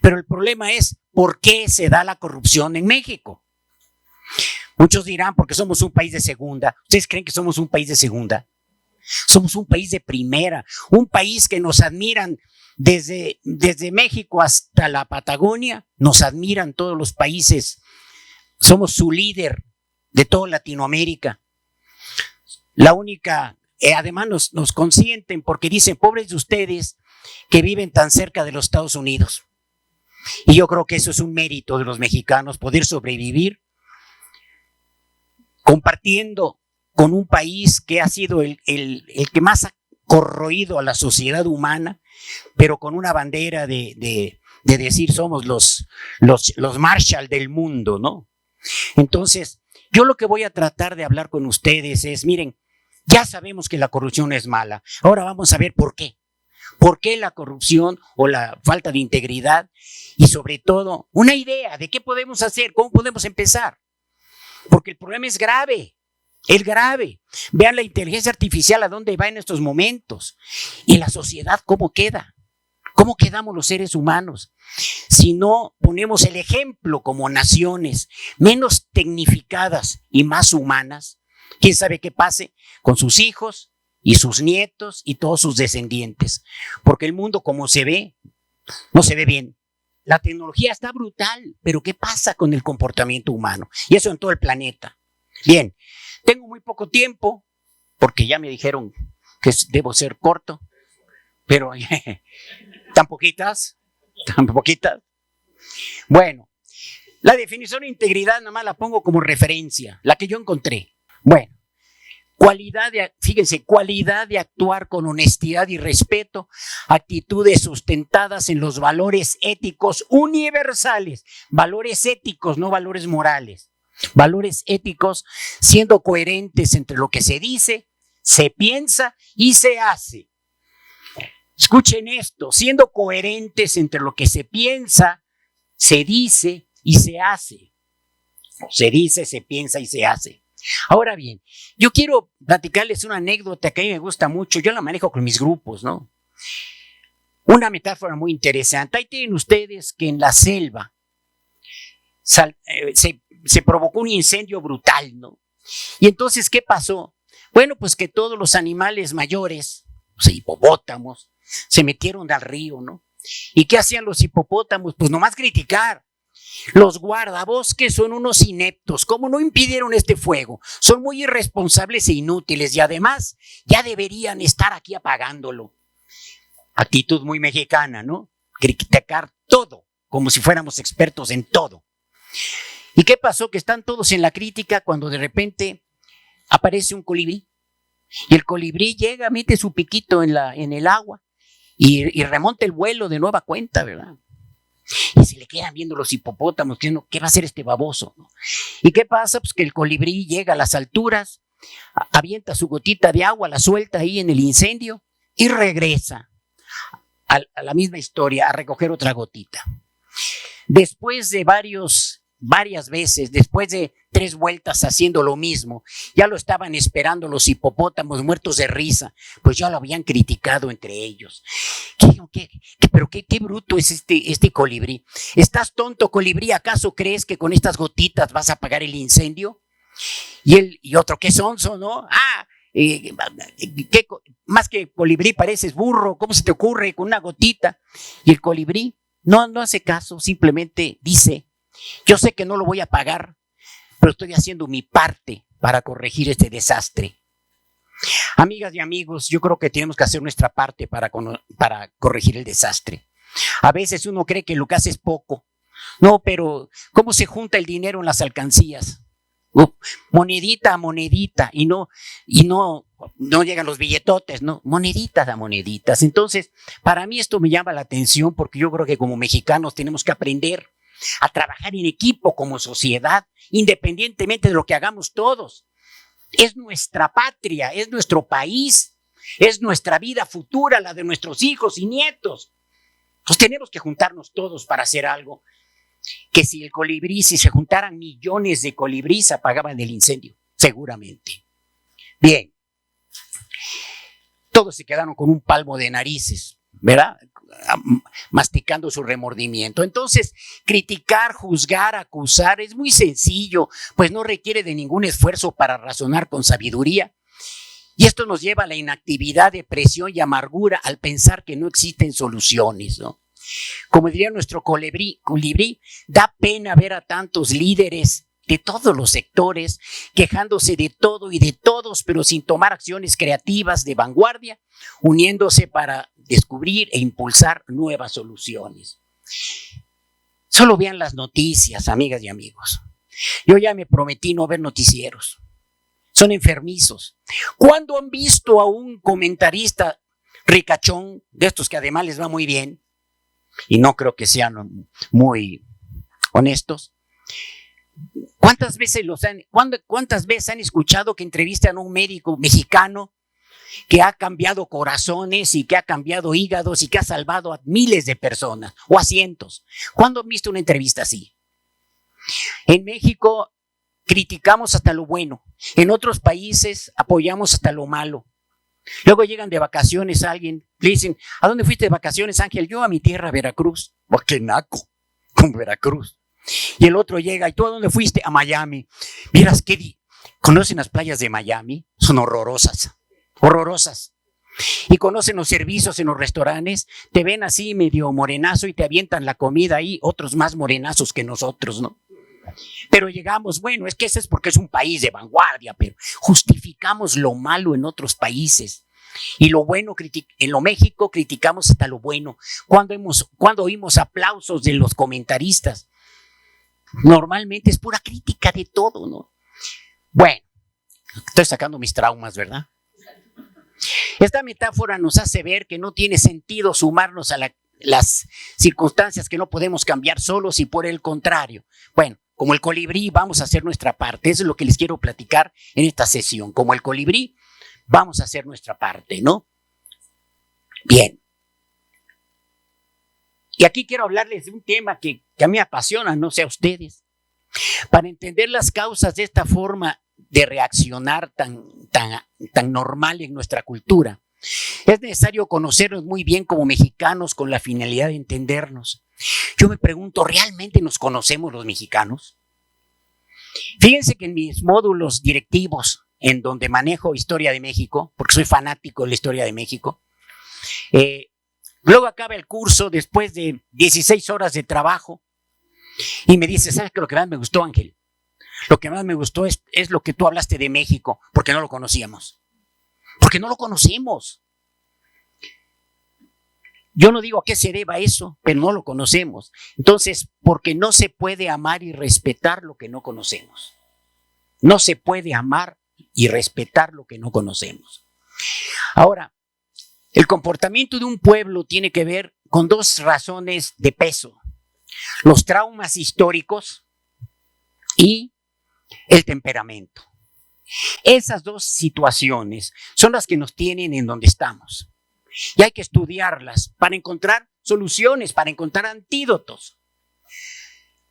Pero el problema es, ¿por qué se da la corrupción en México? Muchos dirán, porque somos un país de segunda. ¿Ustedes creen que somos un país de segunda? Somos un país de primera, un país que nos admiran desde México hasta la Patagonia, nos admiran todos los países. Somos su líder de toda Latinoamérica. La única además nos consienten porque dicen, pobres de ustedes que viven tan cerca de los Estados Unidos. Y yo creo que eso es un mérito de los mexicanos, poder sobrevivir compartiendo con un país que ha sido el que más ha corroído a la sociedad humana, pero con una bandera de decir somos los Marshall del mundo, ¿no? Entonces, yo lo que voy a tratar de hablar con ustedes es, miren, ya sabemos que la corrupción es mala, ahora vamos a ver por qué. ¿Por qué la corrupción o la falta de integridad? Y sobre todo, una idea de qué podemos hacer, cómo podemos empezar. Porque el problema es grave. Es grave. Vean la inteligencia artificial a dónde va en estos momentos. Y la sociedad, ¿cómo queda? ¿Cómo quedamos los seres humanos? Si no ponemos el ejemplo como naciones menos tecnificadas y más humanas, ¿quién sabe qué pase con sus hijos y sus nietos y todos sus descendientes? Porque el mundo como se ve, no se ve bien. La tecnología está brutal, pero ¿qué pasa con el comportamiento humano? Y eso en todo el planeta. Bien, tengo muy poco tiempo, porque ya me dijeron que debo ser corto, pero tan poquitas. Bueno, la definición de integridad nada más la pongo como referencia, la que yo encontré. Bueno, fíjense, cualidad de actuar con honestidad y respeto, actitudes sustentadas en los valores éticos universales, valores éticos, no valores morales, valores éticos siendo coherentes entre lo que se dice, se piensa y se hace. Escuchen esto, siendo coherentes entre lo que se piensa, se dice y se hace. Se dice, se piensa y se hace. Ahora bien, yo quiero platicarles una anécdota que a mí me gusta mucho, yo la manejo con mis grupos, ¿no? Una metáfora muy interesante. Ahí tienen ustedes que en la selva se provocó un incendio brutal, ¿no? Y entonces, ¿qué pasó? Bueno, pues que todos los animales mayores, los hipopótamos, se metieron al río, ¿no? ¿Y qué hacían los hipopótamos? Pues nomás criticar. Los guardabosques son unos ineptos. ¿Cómo no impidieron este fuego? Son muy irresponsables e inútiles y además ya deberían estar aquí apagándolo. Actitud muy mexicana, ¿no? Criticar todo, como si fuéramos expertos en todo. ¿Y qué pasó? Que están todos en la crítica cuando de repente aparece un colibrí. Y el colibrí llega, mete su piquito en el agua y remonta el vuelo de nueva cuenta, ¿verdad? Y se le quedan viendo los hipopótamos, ¿qué va a hacer este baboso? ¿Y qué pasa? Pues que el colibrí llega a las alturas, avienta su gotita de agua, la suelta ahí en el incendio y regresa a la misma historia, a recoger otra gotita. Después de varias veces, después de 3 vueltas haciendo lo mismo, ya lo estaban esperando los hipopótamos muertos de risa, pues ya lo habían criticado entre ellos. Pero qué bruto es este colibrí. ¿Estás tonto, colibrí? ¿Acaso crees que con estas gotitas vas a apagar el incendio? Y otro, qué sonso, ¿no? Más que colibrí pareces burro, ¿cómo se te ocurre con una gotita? Y el colibrí no hace caso, simplemente dice: yo sé que no lo voy a pagar, pero estoy haciendo mi parte para corregir este desastre. Amigas y amigos, yo creo que tenemos que hacer nuestra parte para corregir el desastre. A veces uno cree que lo que hace es poco. No, pero ¿cómo se junta el dinero en las alcancías? Monedita a monedita y no llegan los billetotes, no, moneditas a moneditas. Entonces, para mí esto me llama la atención porque yo creo que como mexicanos tenemos que aprender a trabajar en equipo como sociedad, independientemente de lo que hagamos todos. Es nuestra patria, es nuestro país, es nuestra vida futura, la de nuestros hijos y nietos. Pues tenemos que juntarnos todos para hacer algo. Que si se juntaran millones de colibríes, apagaban el incendio, seguramente. Bien, todos se quedaron con un palmo de narices, ¿verdad? Masticando su remordimiento. Entonces, criticar, juzgar, acusar es muy sencillo, pues no requiere de ningún esfuerzo para razonar con sabiduría. Y esto nos lleva a la inactividad, depresión y amargura al pensar que no existen soluciones, ¿no? Como diría nuestro colibrí, da pena ver a tantos líderes de todos los sectores, quejándose de todo y de todos, pero sin tomar acciones creativas de vanguardia, uniéndose para descubrir e impulsar nuevas soluciones. Solo vean las noticias, amigas y amigos. Yo ya me prometí no ver noticieros. Son enfermizos. ¿Cuándo han visto a un comentarista ricachón, de estos que además les va muy bien, y no creo que sean muy honestos? ¿Cuántas veces han escuchado que entrevistan a un médico mexicano que ha cambiado corazones y que ha cambiado hígados y que ha salvado a miles de personas o a cientos? ¿Cuándo han visto una entrevista así? En México criticamos hasta lo bueno, en otros países apoyamos hasta lo malo. Luego llegan de vacaciones a alguien, le dicen, ¿a dónde fuiste de vacaciones, Ángel? Yo a mi tierra, Veracruz. ¡Oh, qué naco! Con Veracruz. Y el otro llega, ¿y tú a dónde fuiste? A Miami. Miras, ¿conocen las playas de Miami? Son horrorosas, horrorosas. Y conocen los servicios en los restaurantes, te ven así medio morenazo y te avientan la comida ahí, otros más morenazos que nosotros, ¿no? Pero llegamos, bueno, es que ese es porque es un país de vanguardia, pero justificamos lo malo en otros países. Y lo bueno, en lo México criticamos hasta lo bueno. Cuando oímos aplausos de los comentaristas, normalmente es pura crítica de todo, ¿no? Bueno, estoy sacando mis traumas, ¿verdad? Esta metáfora nos hace ver que no tiene sentido sumarnos a las circunstancias que no podemos cambiar solos y por el contrario. Bueno, como el colibrí vamos a hacer nuestra parte. Eso es lo que les quiero platicar en esta sesión. Como el colibrí vamos a hacer nuestra parte, ¿no? Bien. Y aquí quiero hablarles de un tema que a mí me apasiona, no sé a ustedes. Para entender las causas de esta forma de reaccionar tan normal en nuestra cultura, es necesario conocernos muy bien como mexicanos con la finalidad de entendernos. Yo me pregunto, ¿realmente nos conocemos los mexicanos? Fíjense que en mis módulos directivos, en donde manejo historia de México, porque soy fanático de la historia de México, luego acaba el curso después de 16 horas de trabajo y me dice, ¿sabes qué? Lo que más me gustó, Ángel, lo que más me gustó es lo que tú hablaste de México, porque no lo conocíamos. Porque no lo conocemos. Yo no digo a qué se deba eso, pero no lo conocemos. Entonces, porque no se puede amar y respetar lo que no conocemos. No se puede amar y respetar lo que no conocemos. Ahora, el comportamiento de un pueblo tiene que ver con dos razones de peso: los traumas históricos y el temperamento. Esas dos situaciones son las que nos tienen en donde estamos. Y hay que estudiarlas para encontrar soluciones, para encontrar antídotos.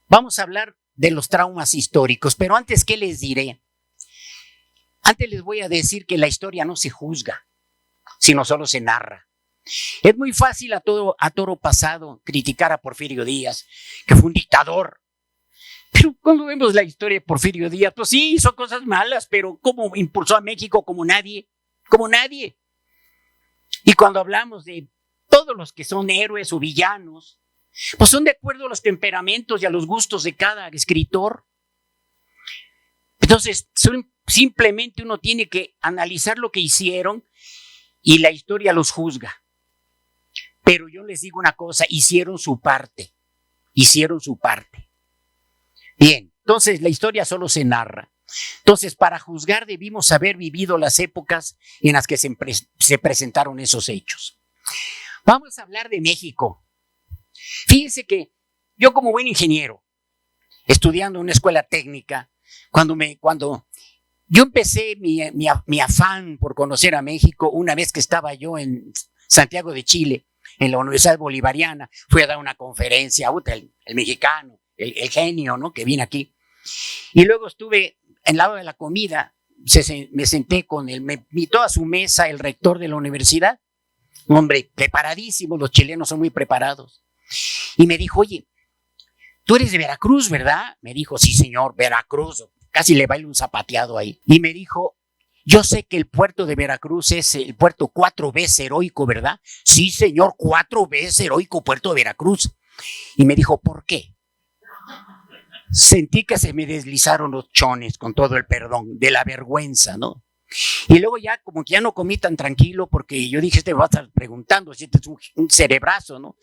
Vamos a hablar de los traumas históricos, pero antes, ¿qué les diré? Antes les voy a decir que la historia no se juzga, sino solo se narra. Es muy fácil a toro pasado criticar a Porfirio Díaz, que fue un dictador. Pero cuando vemos la historia de Porfirio Díaz, pues sí, hizo cosas malas, pero ¿cómo impulsó a México? Como nadie, como nadie. Y cuando hablamos de todos los que son héroes o villanos, pues son de acuerdo a los temperamentos y a los gustos de cada escritor. Entonces, simplemente uno tiene que analizar lo que hicieron y la historia los juzga. Pero yo les digo una cosa, hicieron su parte. Hicieron su parte. Bien, entonces la historia solo se narra. Entonces, para juzgar debimos haber vivido las épocas en las que se presentaron esos hechos. Vamos a hablar de México. Fíjense que yo, como buen ingeniero, estudiando en una escuela técnica, cuando yo empecé mi afán por conocer a México, una vez que estaba yo en Santiago de Chile, en la Universidad Bolivariana, fui a dar una conferencia, el mexicano, el genio, ¿no?, que viene aquí. Y luego estuve en la hora de la comida, me senté con él, me invitó a su mesa el rector de la universidad, un hombre preparadísimo, los chilenos son muy preparados. Y me dijo, oye, tú eres de Veracruz, ¿verdad? Me dijo, sí, señor, Veracruz. Casi le bailo un zapateado ahí. Y me dijo, yo sé que el puerto de Veracruz es el puerto 4 veces heroico, ¿verdad? Sí, señor, 4 veces heroico puerto de Veracruz. Y me dijo, ¿por qué? sentí que se me deslizaron los chones, con todo el perdón, de la vergüenza, ¿no? Y luego ya como que ya no comí tan tranquilo porque yo dije, te vas a estar preguntando si este es un cerebrazo, ¿no?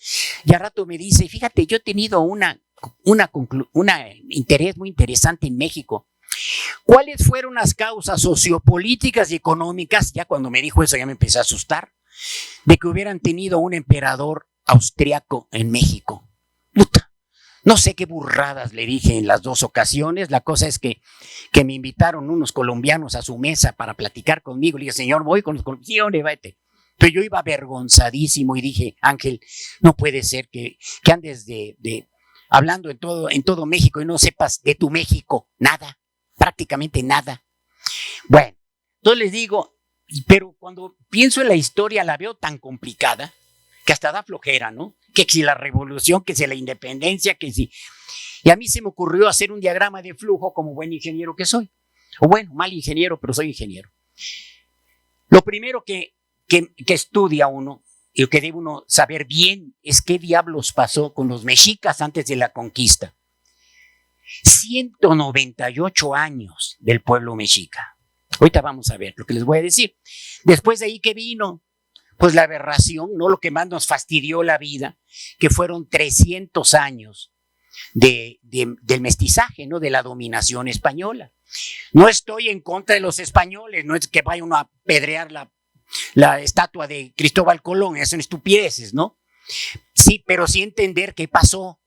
Y al rato me dice, fíjate, yo he tenido un interés muy interesante en México. ¿Cuáles fueron las causas sociopolíticas y económicas? Ya cuando me dijo eso ya me empecé a asustar, de que hubieran tenido un emperador austriaco en México. Puta. No sé qué burradas le dije en las dos ocasiones. La cosa es que me invitaron unos colombianos a su mesa para platicar conmigo. Le dije, señor, voy con los colombianos, vete. Pero yo iba avergonzadísimo y dije, Ángel, no puede ser que andes hablando en todo México y no sepas de tu México nada, prácticamente nada. Bueno, entonces les digo, pero cuando pienso en la historia la veo tan complicada que hasta da flojera, ¿no? Que si la revolución, que si la independencia, que si... Y a mí se me ocurrió hacer un diagrama de flujo como buen ingeniero que soy. O bueno, mal ingeniero, pero soy ingeniero. Lo primero que estudia uno y lo que debe uno saber bien es qué diablos pasó con los mexicas antes de la conquista. 198 años del pueblo mexica. Ahorita vamos a ver lo que les voy a decir. Después de ahí, ¿qué vino? Pues la aberración, ¿no? Lo que más nos fastidió la vida, que fueron 300 años del mestizaje, ¿no? De la dominación española. No estoy en contra de los españoles, no es que vaya uno a apedrear la estatua de Cristóbal Colón, son estupideces, ¿no? Sí, pero sí entender qué pasó.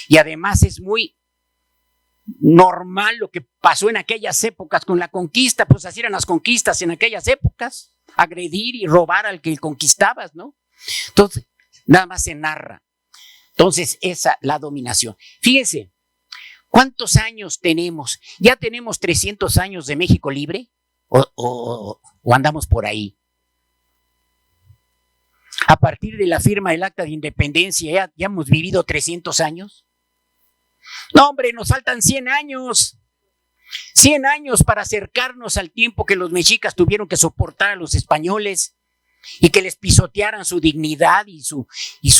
Y además es muy normal lo que pasó en aquellas épocas con la conquista, pues así eran las conquistas en aquellas épocas. Agredir y robar al que conquistabas, ¿no? Entonces, nada más se narra. Entonces, la dominación. Fíjense, ¿cuántos años tenemos? ¿Ya tenemos 300 años de México libre? ¿O andamos por ahí? A partir de la firma del Acta de Independencia, ¿ya hemos vivido 300 años? No, hombre, nos faltan 100 años. 100 años para acercarnos al tiempo que los mexicas tuvieron que soportar a los españoles y que les pisotearan su dignidad y su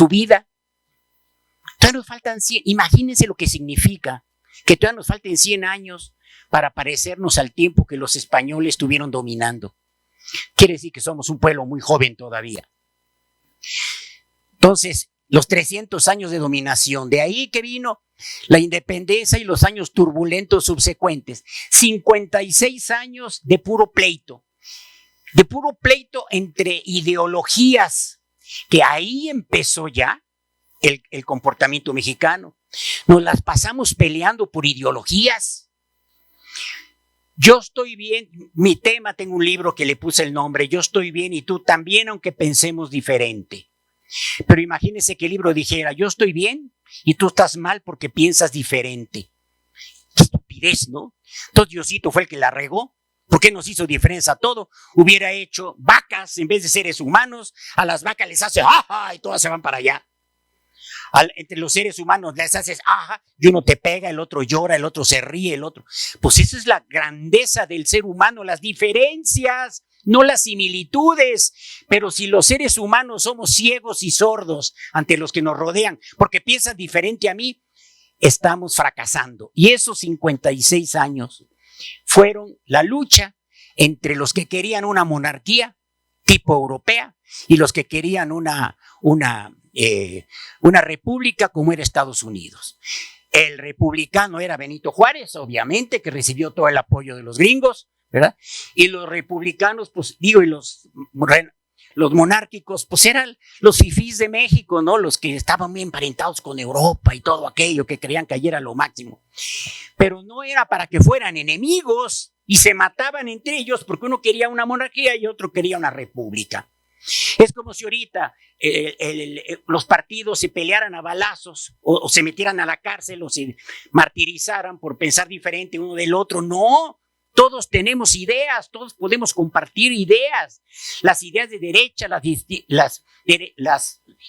vida. Todavía nos faltan 100, imagínense lo que significa que todavía nos falten 100 años para parecernos al tiempo que los españoles estuvieron dominando. Quiere decir que somos un pueblo muy joven todavía. Entonces, los 300 años de dominación, de ahí que vino la independencia y los años turbulentos subsecuentes. 56 años de puro pleito entre ideologías, que ahí empezó ya el comportamiento mexicano. Nos las pasamos peleando por ideologías. Yo estoy bien, mi tema, tengo un libro que le puse el nombre, Yo estoy bien y tú también, aunque pensemos diferente. Pero imagínense que el libro dijera, yo estoy bien y tú estás mal porque piensas diferente. Qué estupidez, ¿no? Entonces Diosito fue el que la regó. ¿Por qué nos hizo diferencia a todo? Hubiera hecho vacas en vez de seres humanos. A las vacas les hace ajá y todas se van para allá. Entre los seres humanos les haces ajá y uno te pega, el otro llora, el otro se ríe, el otro. Pues esa es la grandeza del ser humano, las diferencias, no las similitudes. Pero si los seres humanos somos ciegos y sordos ante los que nos rodean porque piensan diferente a mí, estamos fracasando. Y esos 56 años fueron la lucha entre los que querían una monarquía tipo europea y los que querían una república como era Estados Unidos. El republicano era Benito Juárez, obviamente, que recibió todo el apoyo de los gringos, ¿verdad? Y los republicanos, pues digo, y los monárquicos, pues eran los fifís de México, ¿no? Los que estaban muy emparentados con Europa y todo aquello, que creían que allí era lo máximo. Pero no era para que fueran enemigos y se mataban entre ellos porque uno quería una monarquía y otro quería una república. Es como si ahorita los partidos se pelearan a balazos o se metieran a la cárcel o se martirizaran por pensar diferente uno del otro. No, todos tenemos ideas, todos podemos compartir ideas. Las ideas de derecha, las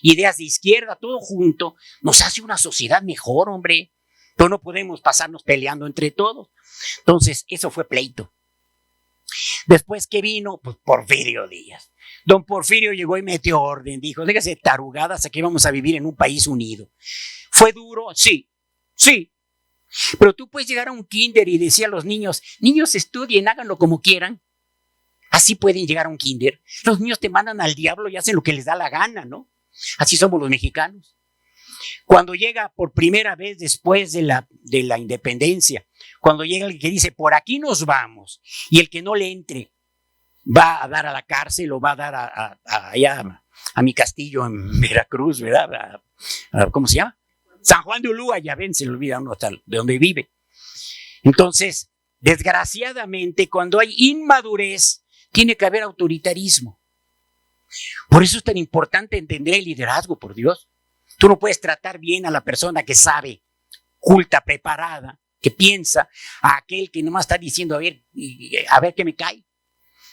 ideas de izquierda, todo junto nos hace una sociedad mejor, hombre. Pero no podemos pasarnos peleando entre todos. Entonces, eso fue pleito. Después, ¿qué vino? Pues Porfirio Díaz. Don Porfirio llegó y metió orden, dijo, déjase tarugadas, aquí vamos a vivir en un país unido. ¿Fue duro? Sí, sí. Pero tú puedes llegar a un kinder y decir a los niños, niños estudien, háganlo como quieran. Así pueden llegar a un kinder. Los niños te mandan al diablo y hacen lo que les da la gana, ¿no? Así somos los mexicanos. Cuando llega por primera vez después de la independencia, cuando llega el que dice, por aquí nos vamos, y el que no le entre va a dar a la cárcel o va a dar allá a mi castillo en Veracruz, ¿verdad? ¿Cómo se llama? San Juan de Ulúa, ya ven, se le olvida uno hasta de donde vive. Entonces, desgraciadamente, cuando hay inmadurez, tiene que haber autoritarismo. Por eso es tan importante entender el liderazgo, por Dios. Tú no puedes tratar bien a la persona que sabe, culta, preparada, que piensa, a aquel que nomás está diciendo, a ver qué me cae.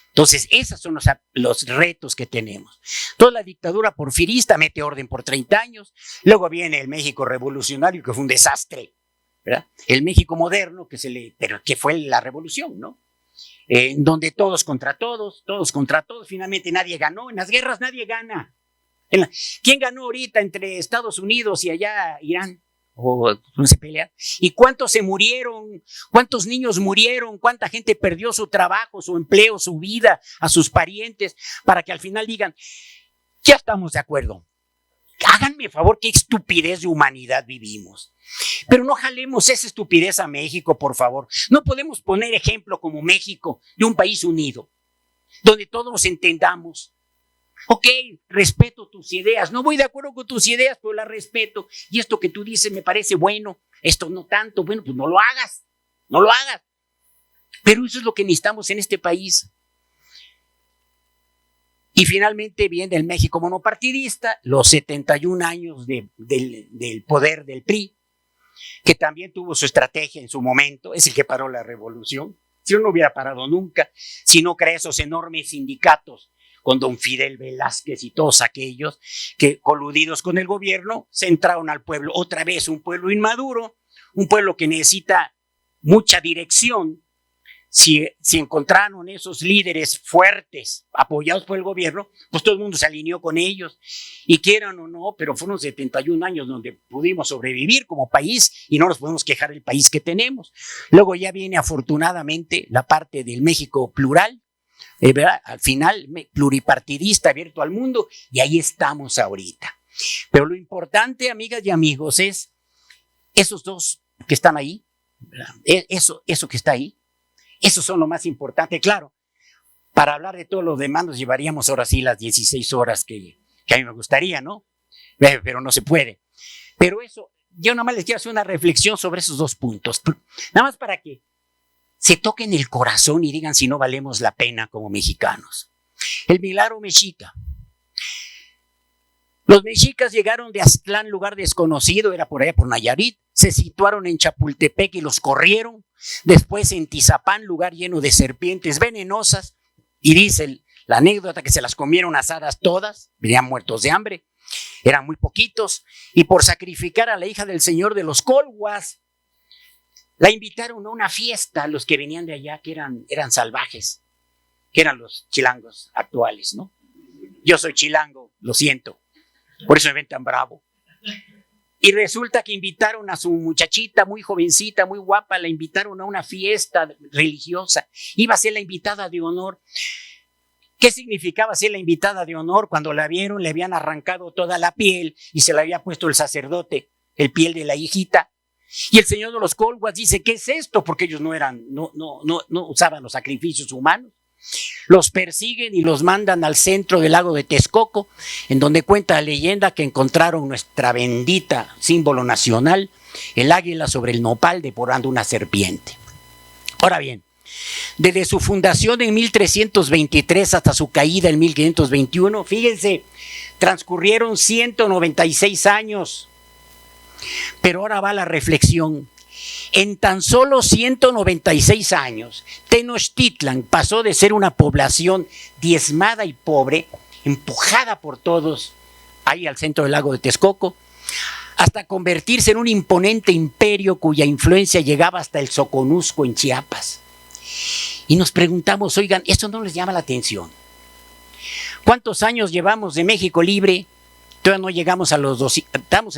Entonces, esos son los retos que tenemos. Toda la dictadura porfirista mete orden por 30 años. Luego viene el México revolucionario, que fue un desastre, ¿verdad? El México moderno, pero que fue la revolución, ¿no? Donde todos contra todos, finalmente nadie ganó. En las guerras nadie gana. ¿Quién ganó ahorita entre Estados Unidos y allá Irán? ¿O no se pelean? ¿Y cuántos se murieron? ¿Cuántos niños murieron? ¿Cuánta gente perdió su trabajo, su empleo, su vida, a sus parientes? Para que al final digan, ya estamos de acuerdo. Háganme favor, qué estupidez de humanidad vivimos. Pero no jalemos esa estupidez a México, por favor. No podemos poner ejemplo como México de un país unido, donde todos nos entendamos. Ok, respeto tus ideas. No voy de acuerdo con tus ideas, pero las respeto. Y esto que tú dices me parece bueno, esto no tanto. Bueno, pues no lo hagas. No lo hagas. Pero eso es lo que necesitamos en este país. Y finalmente viene el México monopartidista, los 71 años del poder del PRI, que también tuvo su estrategia en su momento, es el que paró la revolución. Si no hubiera parado nunca, si no crea esos enormes sindicatos con don Fidel Velázquez y todos aquellos que, coludidos con el gobierno, centraron al pueblo. Otra vez un pueblo inmaduro, un pueblo que necesita mucha dirección. Si encontraron esos líderes fuertes, apoyados por el gobierno, pues todo el mundo se alineó con ellos. Y quieran o no, pero fueron 71 años donde pudimos sobrevivir como país y no nos podemos quejar del país que tenemos. Luego ya viene afortunadamente la parte del México plural, ¿verdad? Al final, pluripartidista, abierto al mundo, y ahí estamos ahorita. Pero lo importante, amigas y amigos, es esos dos que están ahí, ¿verdad? Eso que está ahí. Eso son lo más importante, claro. Para hablar de todo lo demás nos llevaríamos ahora sí las 16 horas que a mí me gustaría, ¿no? Pero no se puede. Pero eso, yo nada más les quiero hacer una reflexión sobre esos dos puntos. Nada más para que se toquen el corazón y digan si no valemos la pena como mexicanos. El milagro mexica. Los mexicas llegaron de Aztlán, lugar desconocido, era por allá por Nayarit, se situaron en Chapultepec y los corrieron, después en Tizapán, lugar lleno de serpientes venenosas, y dice la anécdota que se las comieron asadas todas, venían muertos de hambre, eran muy poquitos, y por sacrificar a la hija del señor de los Colhuas, la invitaron a una fiesta a los que venían de allá, que eran salvajes, que eran los chilangos actuales, ¿no? Yo soy chilango, lo siento. Por eso me ven tan bravo. Y resulta que invitaron a su muchachita muy jovencita, muy guapa, la invitaron a una fiesta religiosa. Iba a ser la invitada de honor. ¿Qué significaba ser la invitada de honor? Cuando la vieron, le habían arrancado toda la piel y se la había puesto el sacerdote, el piel de la hijita. Y el señor de los Colhuas dice, ¿qué es esto? Porque ellos no usaban los sacrificios humanos. Los persiguen y los mandan al centro del lago de Texcoco, en donde cuenta la leyenda que encontraron nuestra bendita símbolo nacional, el águila sobre el nopal devorando una serpiente. Ahora bien, desde su fundación en 1323 hasta su caída en 1521, fíjense, transcurrieron 196 años. Pero ahora va la reflexión. En tan solo 196 años, Tenochtitlan pasó de ser una población diezmada y pobre, empujada por todos ahí al centro del lago de Texcoco, hasta convertirse en un imponente imperio cuya influencia llegaba hasta el Soconusco en Chiapas. Y nos preguntamos, oigan, ¿esto no les llama la atención? ¿Cuántos años llevamos de México libre? Todavía no llegamos a los 200, estamos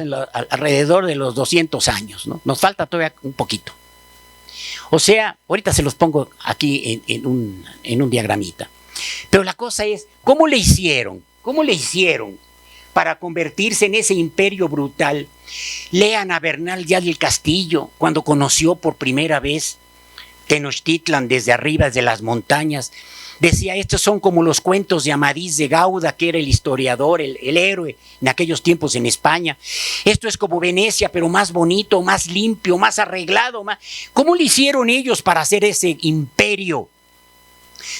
alrededor de los 200 años, ¿no? Nos falta todavía un poquito. O sea, ahorita se los pongo aquí en un diagramita. Pero la cosa es, ¿cómo le hicieron? ¿Cómo le hicieron para convertirse en ese imperio brutal? Lean a Bernal Díaz del Castillo, cuando conoció por primera vez Tenochtitlan desde arriba, desde las montañas. Decía, estos son como los cuentos de Amadís de Gauda, que era el historiador, el héroe en aquellos tiempos en España. Esto es como Venecia, pero más bonito, más limpio, más arreglado. ¿Cómo le hicieron ellos para hacer ese imperio?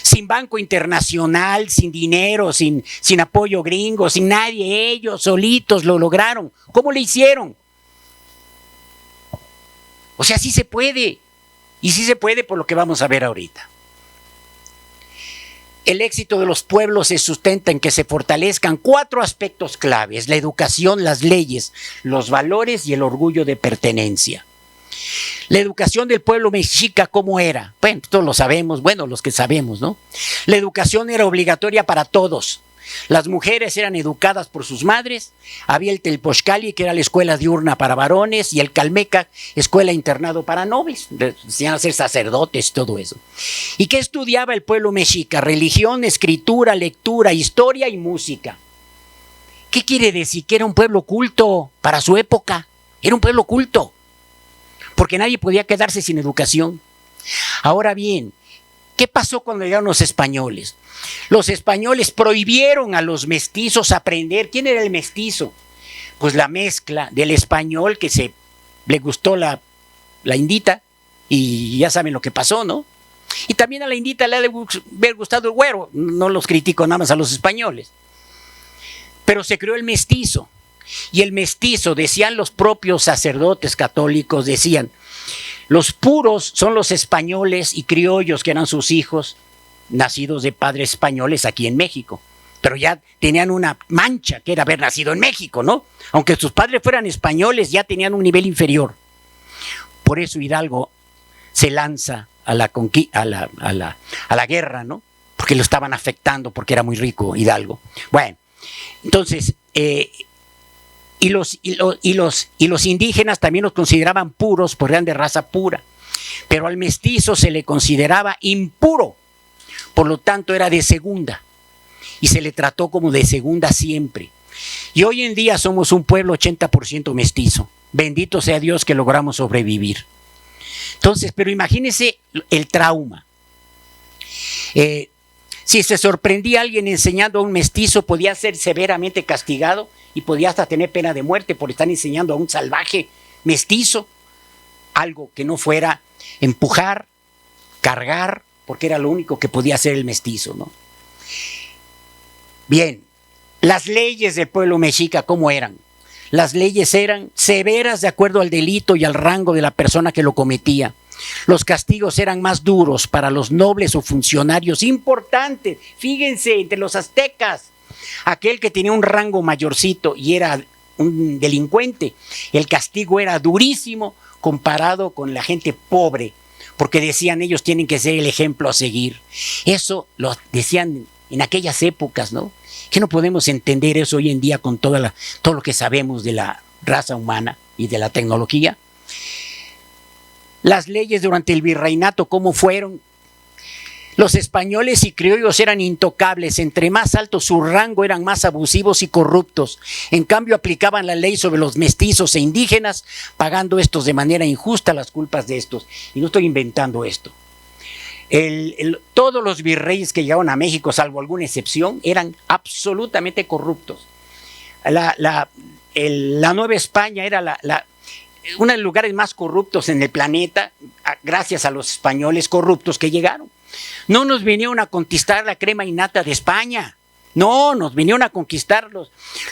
Sin banco internacional, sin dinero, sin apoyo gringo, sin nadie, ellos solitos lo lograron. ¿Cómo le hicieron? O sea, sí se puede. Y sí se puede por lo que vamos a ver ahorita. El éxito de los pueblos se sustenta en que se fortalezcan 4 aspectos claves: la educación, las leyes, los valores y el orgullo de pertenencia. La educación del pueblo mexica, ¿cómo era? Bueno, todos lo sabemos, bueno, los que sabemos, ¿no? La educación era obligatoria para todos. Las mujeres eran educadas por sus madres, había el Telpochcali, que era la escuela diurna para varones, y el Calmeca, escuela internado para nobles, enseñaban a ser sacerdotes, todo eso. ¿Y qué estudiaba el pueblo mexica? Religión, escritura, lectura, historia y música. ¿Qué quiere decir? Que era un pueblo culto para su época, era un pueblo culto, porque nadie podía quedarse sin educación. Ahora bien, ¿qué pasó cuando llegaron los españoles? Los españoles prohibieron a los mestizos aprender. ¿Quién era el mestizo? Pues la mezcla del español que le gustó la indita, y ya saben lo que pasó, ¿no? Y también a la indita le ha de haber gustado el güero. No los critico nada más a los españoles. Pero se creó el mestizo. Y el mestizo, decían los propios sacerdotes católicos, decían, los puros son los españoles y criollos que eran sus hijos, nacidos de padres españoles aquí en México. Pero ya tenían una mancha, que era haber nacido en México, ¿no? Aunque sus padres fueran españoles, ya tenían un nivel inferior. Por eso Hidalgo se lanza a la guerra, ¿no? Porque lo estaban afectando, porque era muy rico Hidalgo. Bueno, entonces, y los indígenas también los consideraban puros, porque eran de raza pura. Pero al mestizo se le consideraba impuro, por lo tanto era de segunda. Y se le trató como de segunda siempre. Y hoy en día somos un pueblo 80% mestizo. Bendito sea Dios que logramos sobrevivir. Entonces, pero imagínense el trauma. Si se sorprendía a alguien enseñando a un mestizo, podía ser severamente castigado y podía hasta tener pena de muerte por estar enseñando a un salvaje mestizo algo que no fuera empujar, cargar, porque era lo único que podía hacer el mestizo, ¿no? Bien, las leyes del pueblo mexica, ¿cómo eran? Las leyes eran severas de acuerdo al delito y al rango de la persona que lo cometía. Los castigos eran más duros para los nobles o funcionarios importantes. Fíjense, entre los aztecas, aquel que tenía un rango mayorcito y era un delincuente, el castigo era durísimo comparado con la gente pobre, porque decían ellos tienen que ser el ejemplo a seguir. Eso lo decían en aquellas épocas, ¿no? Que no podemos entender eso hoy en día con todo lo que sabemos de la raza humana y de la tecnología. Las leyes durante el virreinato, ¿cómo fueron? Los españoles y criollos eran intocables. Entre más alto su rango, eran más abusivos y corruptos. En cambio, aplicaban la ley sobre los mestizos e indígenas, pagando estos de manera injusta las culpas de estos. Y no estoy inventando esto. Todos los virreyes que llegaron a México, salvo alguna excepción, eran absolutamente corruptos. La Nueva España era uno de los lugares más corruptos en el planeta, gracias a los españoles corruptos que llegaron. No nos vinieron a conquistar la crema innata de España. No, nos vinieron a conquistar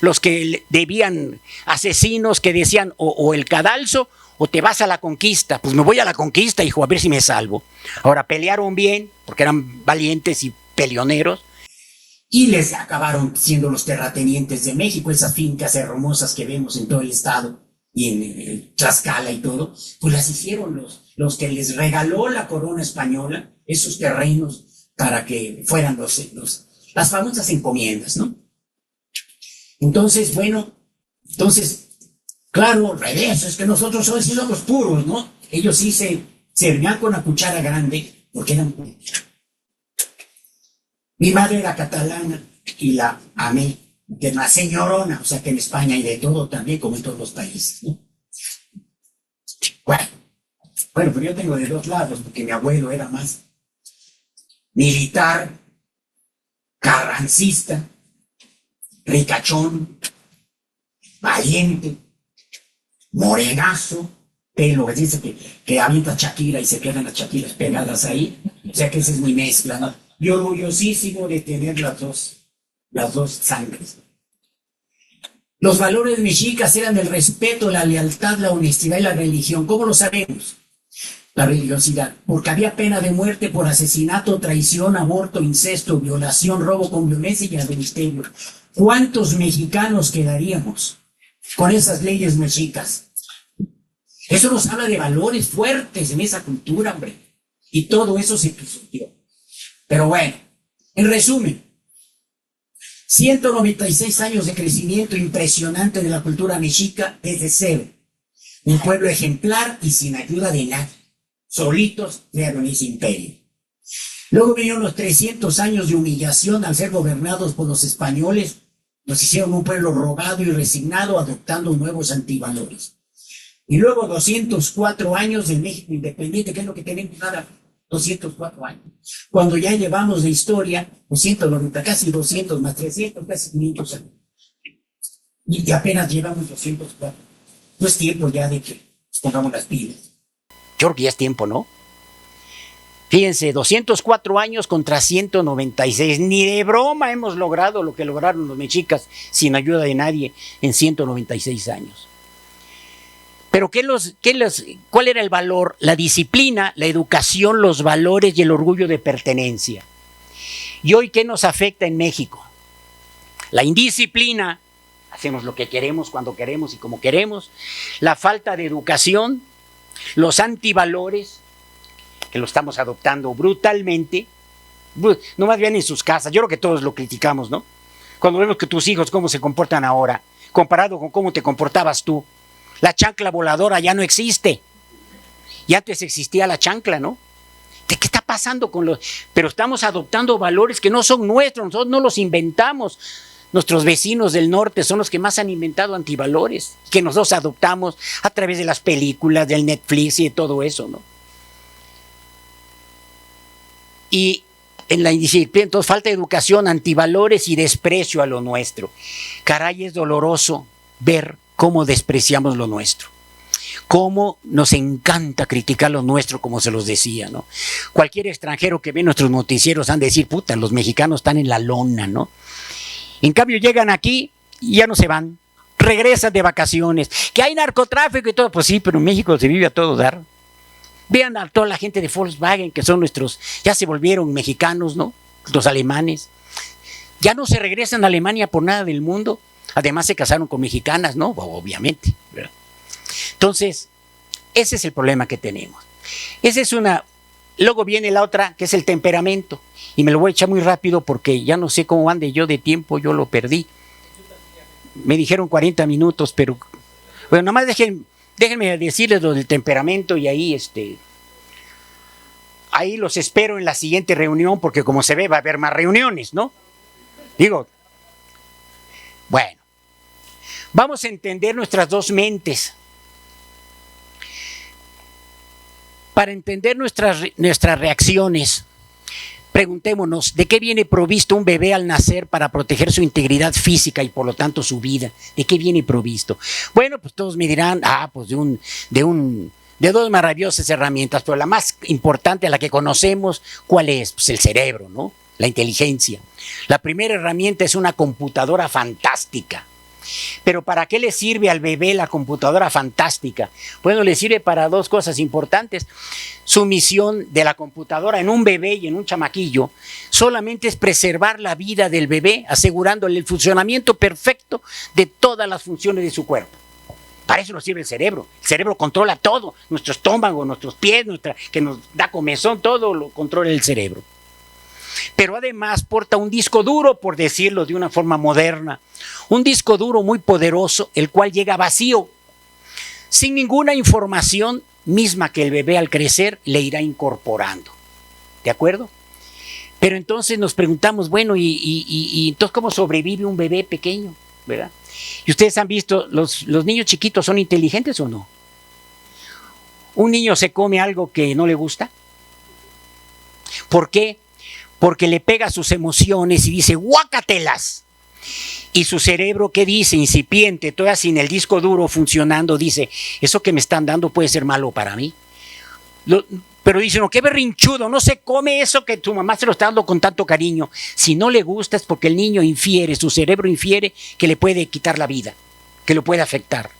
los que debían, asesinos que decían o el cadalso o te vas a la conquista. Pues me voy a la conquista, hijo, a ver si me salvo. Ahora pelearon bien, porque eran valientes y peleoneros. Y les acabaron siendo los terratenientes de México, esas fincas hermosas que vemos en todo el estado y en Tlaxcala y todo, pues las hicieron los que les regaló la corona española, esos terrenos para que fueran las famosas encomiendas, ¿no? Entonces, bueno, claro, revés, es que nosotros sí somos puros, ¿no? Ellos sí se servían con la cuchara grande porque eran puros. Mi madre era catalana y la amé, que es una señorona, o sea que en España hay de todo también, como en todos los países, ¿no? Bueno, pero yo tengo de dos lados, porque mi abuelo era más militar, carrancista, ricachón, valiente, morenazo, pelo, que dice que avienta Shakira y se quedan las Shakiras pegadas ahí, o sea que esa es mi mezcla, ¿no? Y orgullosísimo de tener las dos sangres. Los valores mexicas eran el respeto, la lealtad, la honestidad y la religión. ¿Cómo lo sabemos? La religiosidad, porque había pena de muerte por asesinato, traición, aborto, incesto, violación, robo con violencia y adulterio. ¿Cuántos mexicanos quedaríamos con esas leyes mexicas? Eso nos habla de valores fuertes en esa cultura, hombre. Y todo eso se pisoteó. Pero bueno, en resumen, 196 años de crecimiento impresionante de la cultura mexica desde cero. Un pueblo ejemplar y sin ayuda de nadie. Solitos crearon ese imperio. Luego vinieron los 300 años de humillación al ser gobernados por los españoles. Nos hicieron un pueblo robado y resignado, adoptando nuevos antivalores. Y luego 204 años del México independiente, que es lo que tenemos nada, 204 años. Cuando ya llevamos de historia, 190, casi 200 más 300, casi 500 años. Y apenas llevamos 204. No es tiempo ya de que nos pongamos las pilas. Yo creo que ya es tiempo, ¿no? Fíjense, 204 años contra 196. Ni de broma hemos logrado lo que lograron los mexicas sin ayuda de nadie en 196 años. Pero ¿cuál era el valor? La disciplina, la educación, los valores y el orgullo de pertenencia. ¿Y hoy qué nos afecta en México? La indisciplina, hacemos lo que queremos, cuando queremos y como queremos. La falta de educación, los antivalores, que lo estamos adoptando brutalmente, no más bien en sus casas. Yo creo que todos lo criticamos, ¿no? Cuando vemos que tus hijos cómo se comportan ahora, comparado con cómo te comportabas tú. La chancla voladora ya no existe. Y antes existía la chancla, ¿no? ¿De qué está pasando con los...? Pero estamos adoptando valores que no son nuestros, nosotros no los inventamos. Nuestros vecinos del norte son los que más han inventado antivalores, que nosotros adoptamos a través de las películas, del Netflix y de todo eso, ¿no? Y en la indisciplina, entonces falta de educación, antivalores y desprecio a lo nuestro. Caray, es doloroso ver cómo despreciamos lo nuestro. Cómo nos encanta criticar lo nuestro, como se los decía, ¿no? Cualquier extranjero que ve nuestros noticieros han de decir, puta, los mexicanos están en la lona, ¿no? En cambio llegan aquí y ya no se van, regresan de vacaciones, que hay narcotráfico y todo, pues sí, pero en México se vive a todo dar. Vean a toda la gente de Volkswagen, que son nuestros, ya se volvieron mexicanos, ¿no? Los alemanes. Ya no se regresan a Alemania por nada del mundo. Además se casaron con mexicanas, ¿no? Obviamente, ¿verdad? Entonces, ese es el problema que tenemos. Esa es una. Luego viene la otra, que es el temperamento. Y me lo voy a echar muy rápido porque ya no sé cómo ande yo de tiempo, yo lo perdí. Me dijeron 40 minutos, pero... Bueno, nada más déjenme decirles lo del temperamento y ahí, ahí los espero en la siguiente reunión, porque como se ve va a haber más reuniones, ¿no? Digo, bueno, vamos a entender nuestras dos mentes. Para entender nuestras reacciones, preguntémonos, ¿de qué viene provisto un bebé al nacer para proteger su integridad física y por lo tanto su vida? ¿De qué viene provisto? Bueno, pues todos me dirán, pues de dos maravillosas herramientas, pero la más importante, la que conocemos, ¿cuál es? Pues el cerebro, ¿no? La inteligencia. La primera herramienta es una computadora fantástica. Pero ¿para qué le sirve al bebé la computadora fantástica? Bueno, le sirve para dos cosas importantes. Su misión de la computadora en un bebé y en un chamaquillo solamente es preservar la vida del bebé, asegurándole el funcionamiento perfecto de todas las funciones de su cuerpo. Para eso nos sirve el cerebro. El cerebro controla todo, nuestro estómago, nuestros pies, que nos da comezón, todo lo controla el cerebro. pero además porta un disco duro, por decirlo de una forma moderna, un disco duro muy poderoso, el cual llega vacío, sin ninguna información misma que el bebé al crecer le irá incorporando. ¿De acuerdo? Pero entonces nos preguntamos, bueno, ¿y entonces cómo sobrevive un bebé pequeño? ¿Verdad? Y ustedes han visto, los niños chiquitos son inteligentes o no. ¿Un niño se come algo que no le gusta? ¿Por qué? Porque le pega a sus emociones y dice, ¡guácatelas! Y su cerebro, ¿qué dice? Incipiente, todavía sin el disco duro funcionando, dice, eso que me están dando puede ser malo para mí. Pero dice, no, qué berrinchudo, no se come eso que tu mamá se lo está dando con tanto cariño. Si no le gusta es porque el niño infiere, su cerebro infiere que le puede quitar la vida, que lo puede afectar.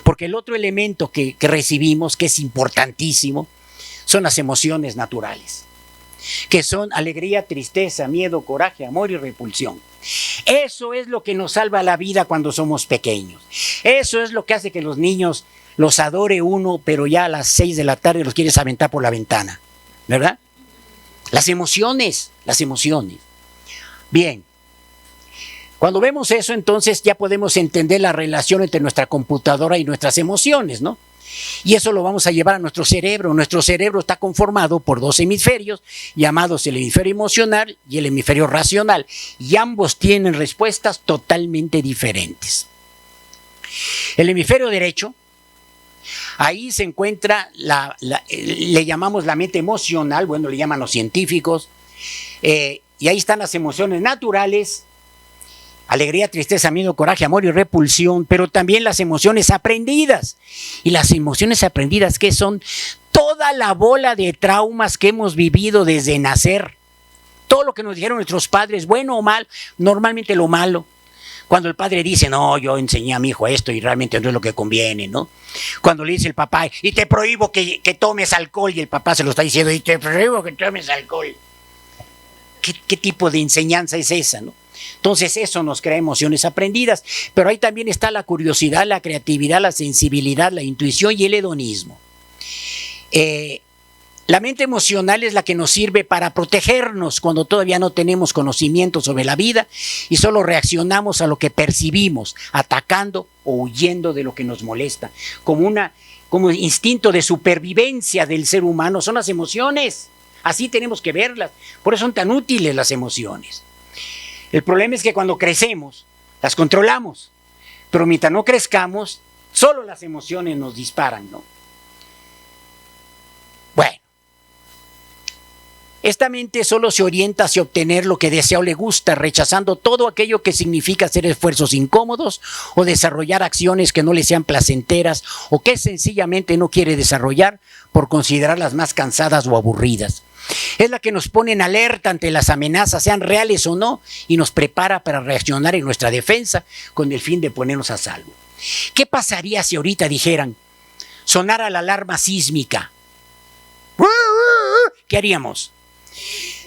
Porque el otro elemento que recibimos, que es importantísimo, son las emociones naturales, que son alegría, tristeza, miedo, coraje, amor y repulsión. Eso es lo que nos salva la vida cuando somos pequeños. Eso es lo que hace que los niños los adore uno, pero ya a las 6 de la tarde los quieres aventar por la ventana, ¿verdad? Las emociones. Bien. Cuando vemos eso, entonces ya podemos entender la relación entre nuestra computadora y nuestras emociones, ¿no? Y eso lo vamos a llevar a nuestro cerebro. Nuestro cerebro está conformado por 2 hemisferios, llamados el hemisferio emocional y el hemisferio racional. Y ambos tienen respuestas totalmente diferentes. El hemisferio derecho, ahí se encuentra, le llamamos la mente emocional, bueno, le llaman los científicos, y ahí están las emociones naturales, alegría, tristeza, miedo, coraje, amor y repulsión, pero también las emociones aprendidas. Y las emociones aprendidas, ¿qué son? Toda la bola de traumas que hemos vivido desde nacer. Todo lo que nos dijeron nuestros padres, bueno o mal, normalmente lo malo. Cuando el padre dice, no, yo enseñé a mi hijo esto y realmente no es lo que conviene, ¿no? Cuando le dice el papá, y te prohíbo que tomes alcohol, y el papá se lo está diciendo, y te prohíbo que tomes alcohol. ¿Qué tipo de enseñanza es esa, no? Entonces eso nos crea emociones aprendidas, pero ahí también está la curiosidad, la creatividad, la sensibilidad, la intuición y el hedonismo. La mente emocional es la que nos sirve para protegernos cuando todavía no tenemos conocimiento sobre la vida y solo reaccionamos a lo que percibimos, atacando o huyendo de lo que nos molesta. Como instinto de supervivencia del ser humano son las emociones. Así tenemos que verlas. Por eso son tan útiles las emociones. El problema es que cuando crecemos, las controlamos. Pero mientras no crezcamos, solo las emociones nos disparan, ¿no? Bueno. Esta mente solo se orienta hacia obtener lo que desea o le gusta, rechazando todo aquello que significa hacer esfuerzos incómodos o desarrollar acciones que no le sean placenteras o que sencillamente no quiere desarrollar por considerarlas más cansadas o aburridas. Es la que nos pone en alerta ante las amenazas, sean reales o no, y nos prepara para reaccionar en nuestra defensa con el fin de ponernos a salvo. ¿Qué pasaría si ahorita dijeran, sonara la alarma sísmica? ¿Qué haríamos?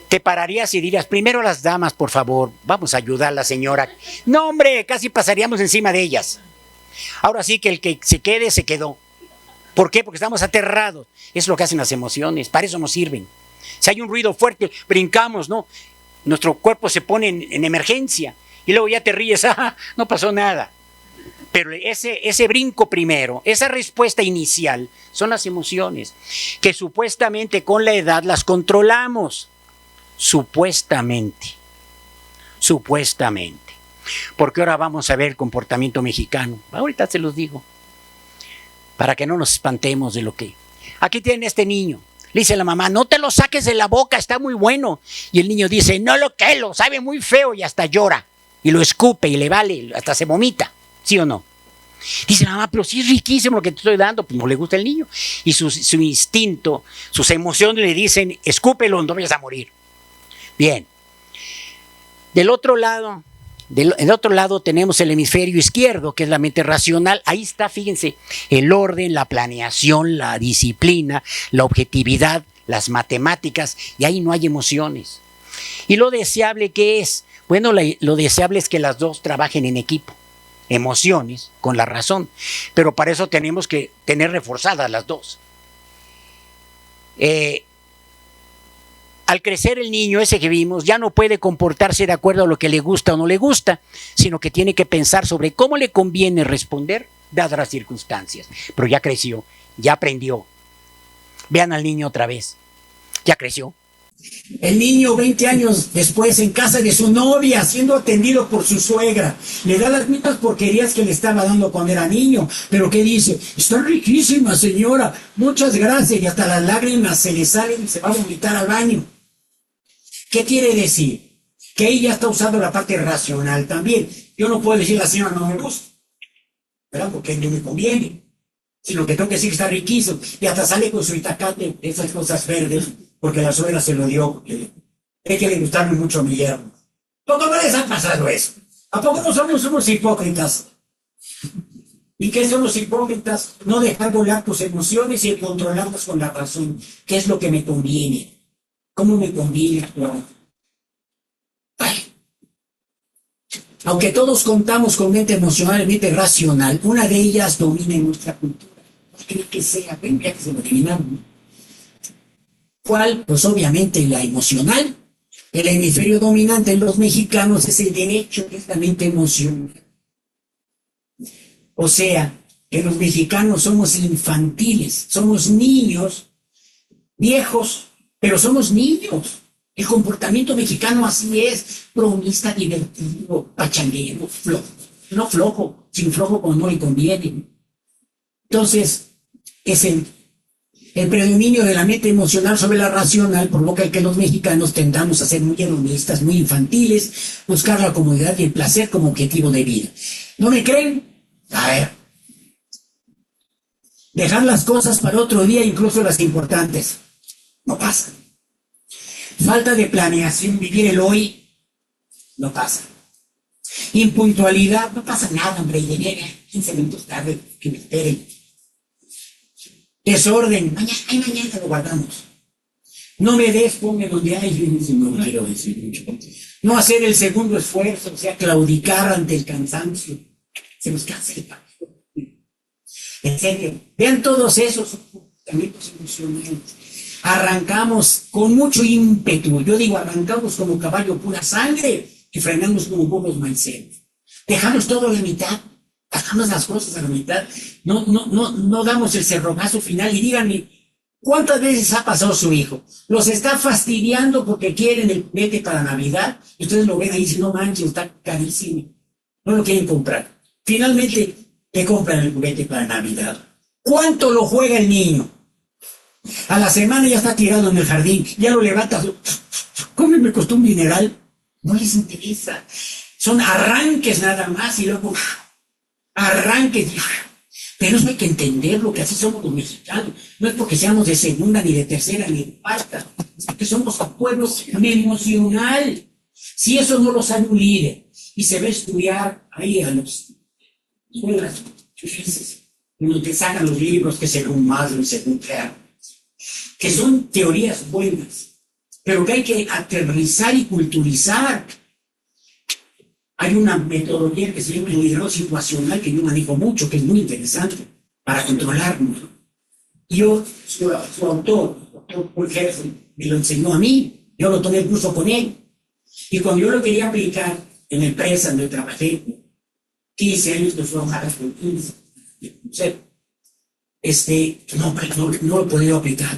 Te pararías y dirías, primero las damas, por favor, vamos a ayudar a la señora. No, hombre, casi pasaríamos encima de ellas. Ahora sí que el que se quede, se quedó. ¿Por qué? Porque estamos aterrados. Es lo que hacen las emociones, para eso nos sirven. Si hay un ruido fuerte, brincamos, ¿no? Nuestro cuerpo se pone en emergencia y luego ya te ríes, no pasó nada. Pero ese brinco primero, esa respuesta inicial, son las emociones, que supuestamente con la edad las controlamos. Supuestamente. Porque ahora vamos a ver el comportamiento mexicano. Ahorita se los digo. Para que no nos espantemos de lo que... Aquí tienen este niño. Le dice la mamá, no te lo saques de la boca, está muy bueno. Y el niño dice, no lo sabe muy feo, y hasta llora. Y lo escupe y le vale, hasta se vomita. ¿Sí o no? Dice la mamá, pero sí es riquísimo lo que te estoy dando. Pues no le gusta el niño. Y su instinto, sus emociones le dicen, escúpelo, no vayas a morir. Bien. Del otro lado tenemos el hemisferio izquierdo, que es la mente racional. Ahí está, fíjense, el orden, la planeación, la disciplina, la objetividad, las matemáticas, y ahí no hay emociones. ¿Y lo deseable qué es? Bueno, lo deseable es que las dos trabajen en equipo. Emociones con la razón, pero para eso tenemos que tener reforzadas las dos. al crecer el niño ese que vimos ya no puede comportarse de acuerdo a lo que le gusta o no le gusta, sino que tiene que pensar sobre cómo le conviene responder dadas las circunstancias. Pero ya creció, ya aprendió. Vean al niño otra vez, ya creció. El niño 20 años después en casa de su novia, siendo atendido por su suegra, le da las mismas porquerías que le estaba dando cuando era niño. Pero ¿qué dice? Está riquísima, señora, muchas gracias. Y hasta las lágrimas se le salen y se va a vomitar al baño. ¿Qué quiere decir? Que ella está usando la parte racional también. Yo no puedo decir a la señora no me gusta, ¿verdad? Porque no me conviene. Sino que tengo que decir que está riquísimo. Y hasta sale con su itacate, esas cosas verdes, porque la suegra se lo dio, porque es que le gustaron mucho a mi yerno. ¿Cómo no les ha pasado eso? ¿A poco no somos unos hipócritas? ¿Y qué son los hipócritas? No dejar volar tus emociones y controlarlas con la razón. ¿Qué es lo que me conviene? ¿Cómo me conviene actuar? Aunque todos contamos con mente emocional y mente racional, una de ellas domina en nuestra cultura. ¿Qué que sea? Venga, que se lo adivinamos. ¿Cuál? Pues obviamente la emocional. El hemisferio dominante en los mexicanos es el derecho, que es la mente emocional. O sea, que los mexicanos somos infantiles, somos niños, viejos, pero somos niños. El comportamiento mexicano así es, bromista, divertido, pachanguero, flojo. No flojo, sin flojo cuando no le conviene. Entonces, es el predominio de la mente emocional sobre la racional provoca que los mexicanos tendamos a ser muy hedonistas, muy infantiles, buscar la comodidad y el placer como objetivo de vida. ¿No me creen? A ver. Dejar las cosas para otro día, incluso las importantes. No pasa. Falta de planeación, vivir el hoy, no pasa. Impuntualidad, no pasa nada, hombre, y llegué 15 minutos tarde, que me esperen. Desorden, mañana lo guardamos. No me des, ponme donde hay, no quiero decir mucho. No hacer el segundo esfuerzo, o sea, claudicar ante el cansancio. Se nos cansa el paso. En serio, vean todos esos comportamientos emocionales. Arrancamos con mucho ímpetu, yo digo, arrancamos como caballo pura sangre y frenamos como burros maiceros. Dejamos todo a la mitad, dejamos las cosas a la mitad, no damos el cerrojazo final. Y díganme, ¿cuántas veces ha pasado su hijo? Los está fastidiando porque quieren el juguete para Navidad, y ustedes lo ven ahí y dicen, no manches, está carísimo, no lo quieren comprar. Finalmente, te compran el juguete para Navidad. ¿Cuánto lo juega el niño? A la semana ya está tirado en el jardín, ya lo levantas. ¿Cómo me costó un mineral? No les interesa. Son arranques nada más y luego arranques. Pero eso hay que entenderlo, que así somos los mexicanos. No es porque seamos de segunda, ni de tercera, ni de cuarta. Es porque somos pueblos emocional. Si eso no lo sabe un líder y se va a estudiar ahí a los escuelas, donde sacan los libros que según Maslow y según Klein, que son teorías buenas, pero que hay que aterrizar y culturizar. Hay una metodología que se llama el liderazgo situacional, que yo manejo mucho, que es muy interesante para controlarnos. Yo, su autor, Paul Herzen, me lo enseñó a mí, yo lo tomé el curso con él, y cuando yo lo quería aplicar en la empresa donde trabajé, 15 años que fueron jaras con 15, no lo podía aplicar.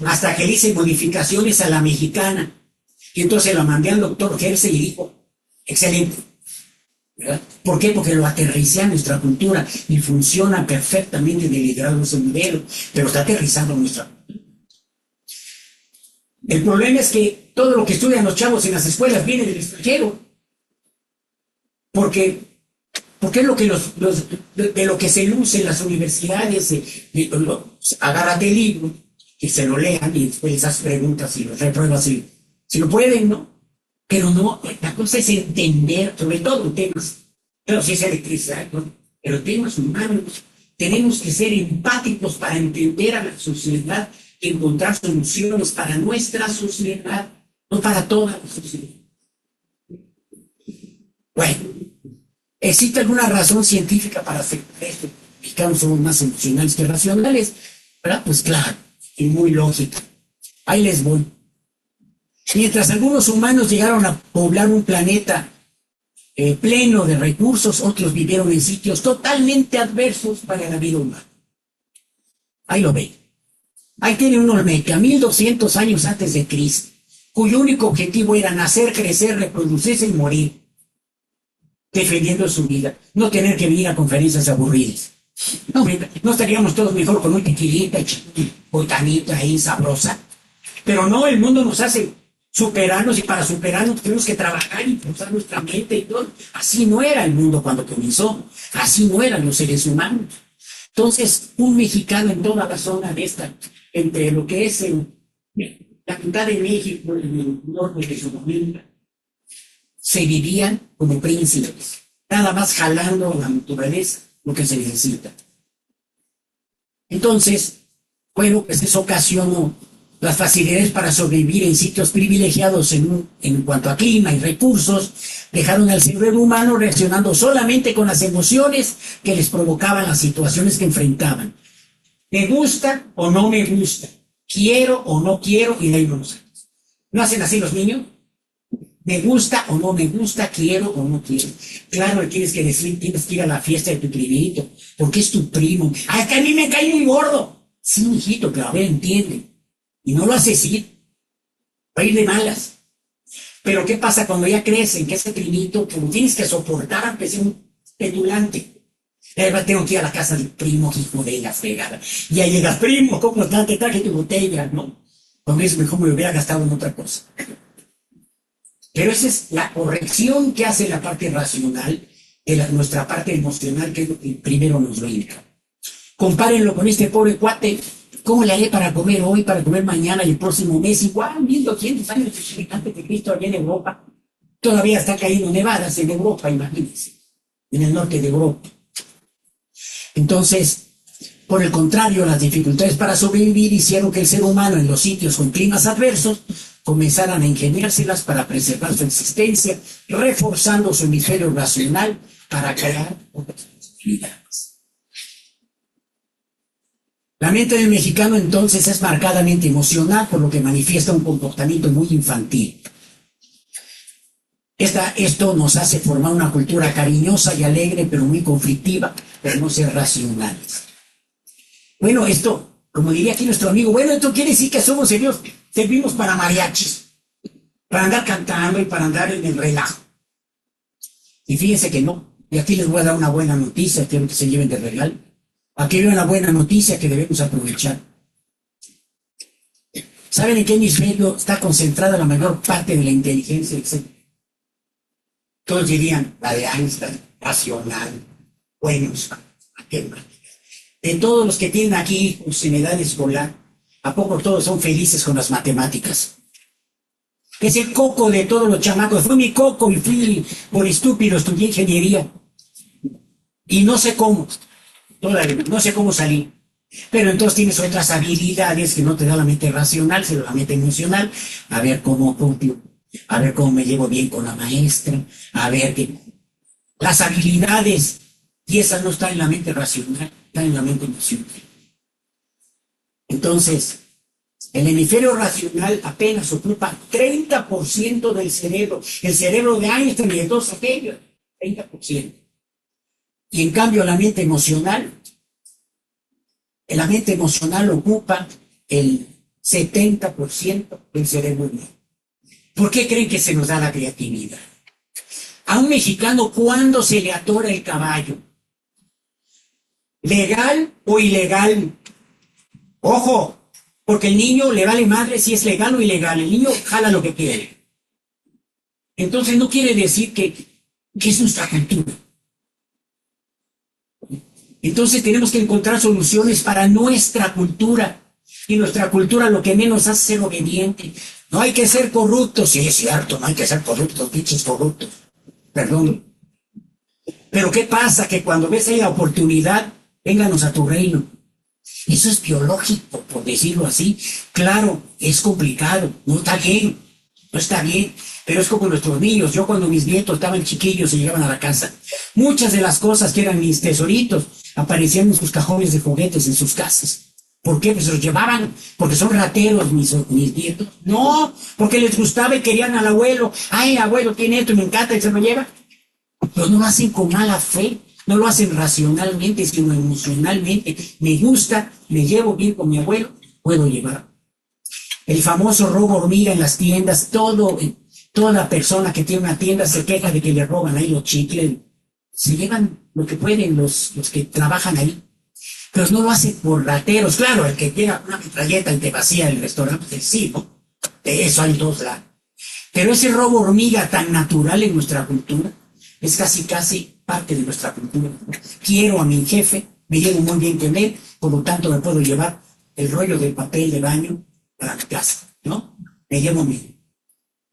Hasta que le hice modificaciones a la mexicana. Y entonces la mandé al doctor Herzen y dijo, excelente. ¿Verdad? ¿Por qué? Porque lo aterricé a nuestra cultura y funciona perfectamente en el liderazgo ese modelo, pero está aterrizando nuestra cultura. El problema es que todo lo que estudian los chavos en las escuelas viene del extranjero. Porque es lo que de lo que se luce en las universidades. Agárrate el libro, que se lo lean y después les haces preguntas y los repruebas si lo pueden, ¿no? Pero no, la cosa es entender, sobre todo temas, pero si es electricidad, ¿no? Pero temas humanos, tenemos que ser empáticos para entender a la sociedad y encontrar soluciones para nuestra sociedad, no para toda la sociedad. Bueno, ¿existe alguna razón científica para hacer esto? Los mexicanos somos más emocionales que racionales, ¿verdad? Pues claro, y muy lógica. Ahí les voy. Mientras algunos humanos llegaron a poblar un planeta pleno de recursos, otros vivieron en sitios totalmente adversos para la vida humana. Ahí lo ven. Ahí tiene un Olmeca, 1200 años antes de Cristo, cuyo único objetivo era nacer, crecer, reproducirse y morir, defendiendo su vida, no tener que venir a conferencias aburridas. No estaríamos todos mejor con un tequilita, botanita ahí sabrosa. Pero no, el mundo nos hace superarnos, y para superarnos tenemos que trabajar y usar nuestra mente y todo. Así no era el mundo cuando comenzó, así no eran los seres humanos. Entonces, un mexicano en toda la zona de esta, entre lo que es la mitad de México y el norte de Sudamérica, se vivían como príncipes, nada más jalando la naturaleza lo que se necesita. Entonces, bueno, pues eso ocasionó las facilidades para sobrevivir en sitios privilegiados en cuanto a clima y recursos, dejaron al cerebro humano reaccionando solamente con las emociones que les provocaban las situaciones que enfrentaban. ¿Me gusta o no me gusta? ¿Quiero o no quiero? Y de ahí no lo sabes. ¿No hacen así los niños? ¿Me gusta o no me gusta? ¿Quiero o no quiero? Claro, tienes que decir, tienes que ir a la fiesta de tu primito, porque es tu primo. ¡Ay, que a mí me cae muy gordo! Sí, hijito, pero a ver, entiende. Y no lo haces ir. Va a ir de malas. Pero ¿qué pasa cuando ya crecen? Que ese primito, que lo tienes que soportar aunque sea un petulante. Tengo que ir a la casa del primo, hijo de la fregada. Ya llegas, primo, ¿cómo estás? Te traje tu botella. No, con eso mejor me lo hubiera gastado en otra cosa. Pero esa es la corrección que hace la parte racional de nuestra parte emocional, que es lo que primero nos brinca. Compárenlo con este pobre cuate. ¿Cómo le haré para comer hoy, para comer mañana y el próximo mes? Igual, 1200 años antes de Cristo allá en Europa. Todavía está cayendo nevadas en Europa, imagínense, en el norte de Europa. Entonces, por el contrario, las dificultades para sobrevivir hicieron que el ser humano en los sitios con climas adversos comenzaran a ingeniárselas para preservar su existencia, reforzando su hemisferio racional para crear otras posibilidades. La mente del mexicano entonces es marcadamente emocional, por lo que manifiesta un comportamiento muy infantil. Esto nos hace formar una cultura cariñosa y alegre, pero muy conflictiva, pero no ser racionales. Bueno, esto, como diría aquí nuestro amigo, bueno, esto quiere decir que somos serios, servimos para mariachis, para andar cantando y para andar en el relajo. Y fíjense que no. Y aquí les voy a dar una buena noticia, quiero que se lleven de regalo. Aquí hay una buena noticia que debemos aprovechar. ¿Saben en qué hemisferio está concentrada la mayor parte de la inteligencia del ser? Todos dirían, la de Einstein, racional, buenos. De todos los que tienen aquí en edad escolar, ¿a poco todos son felices con las matemáticas? Es el coco de todos los chamacos. Fue mi coco y fui por estúpido, estudié ingeniería. Y no sé cómo. Todavía no sé cómo salir. Pero entonces tienes otras habilidades que no te da la mente racional, sino la mente emocional. A ver cómo copio, a ver cómo me llevo bien con la maestra, a ver que las habilidades, y esas no están en la mente racional, están en la mente emocional. Entonces, el hemisferio racional apenas ocupa 30% del cerebro. El cerebro de Einstein y de todos aquellos, 30%. Y en cambio la mente emocional ocupa el 70% del cerebro humano. ¿Por qué creen que se nos da la creatividad? A un mexicano, ¿cuándo se le atora el caballo? ¿Legal o ilegal? Ojo, porque el niño le vale madre si es legal o ilegal. El niño jala lo que quiere. Entonces no quiere decir que es nuestra cultura. Entonces tenemos que encontrar soluciones para nuestra cultura. Y nuestra cultura lo que menos hace es ser obediente. No hay que ser corruptos. Sí, es cierto, no hay que ser corruptos, pinches corruptos. Perdón. Pero ¿qué pasa? Que cuando ves ahí la oportunidad, vénganos a tu reino. Eso es biológico, por decirlo así. Claro, es complicado. No está bien. No está bien. Pero es como nuestros niños. Yo cuando mis nietos estaban chiquillos y llegaban a la casa, muchas de las cosas que eran mis tesoritos aparecían en sus cajones de juguetes en sus casas. ¿Por qué? Pues se los llevaban porque son rateros mis nietos. No, porque les gustaba y querían al abuelo. Ay, abuelo tiene esto y me encanta y se lo lleva. Pero no lo hacen con mala fe, no lo hacen racionalmente, sino emocionalmente. Me gusta, me llevo bien con mi abuelo, puedo llevar. El famoso robo hormiga en las tiendas, toda persona que tiene una tienda se queja de que le roban ahí los chicles. Se llevan lo que pueden los que trabajan ahí. Pero no lo hacen por rateros. Claro, el que llega una metralleta y te vacía el restaurante, pues sí, ¿no? De eso hay dos lados. Pero ese robo hormiga tan natural en nuestra cultura es casi parte de nuestra cultura. Quiero a mi jefe, me llevo muy bien con él, por lo tanto me puedo llevar el rollo del papel de baño para mi casa, ¿no? Me llevo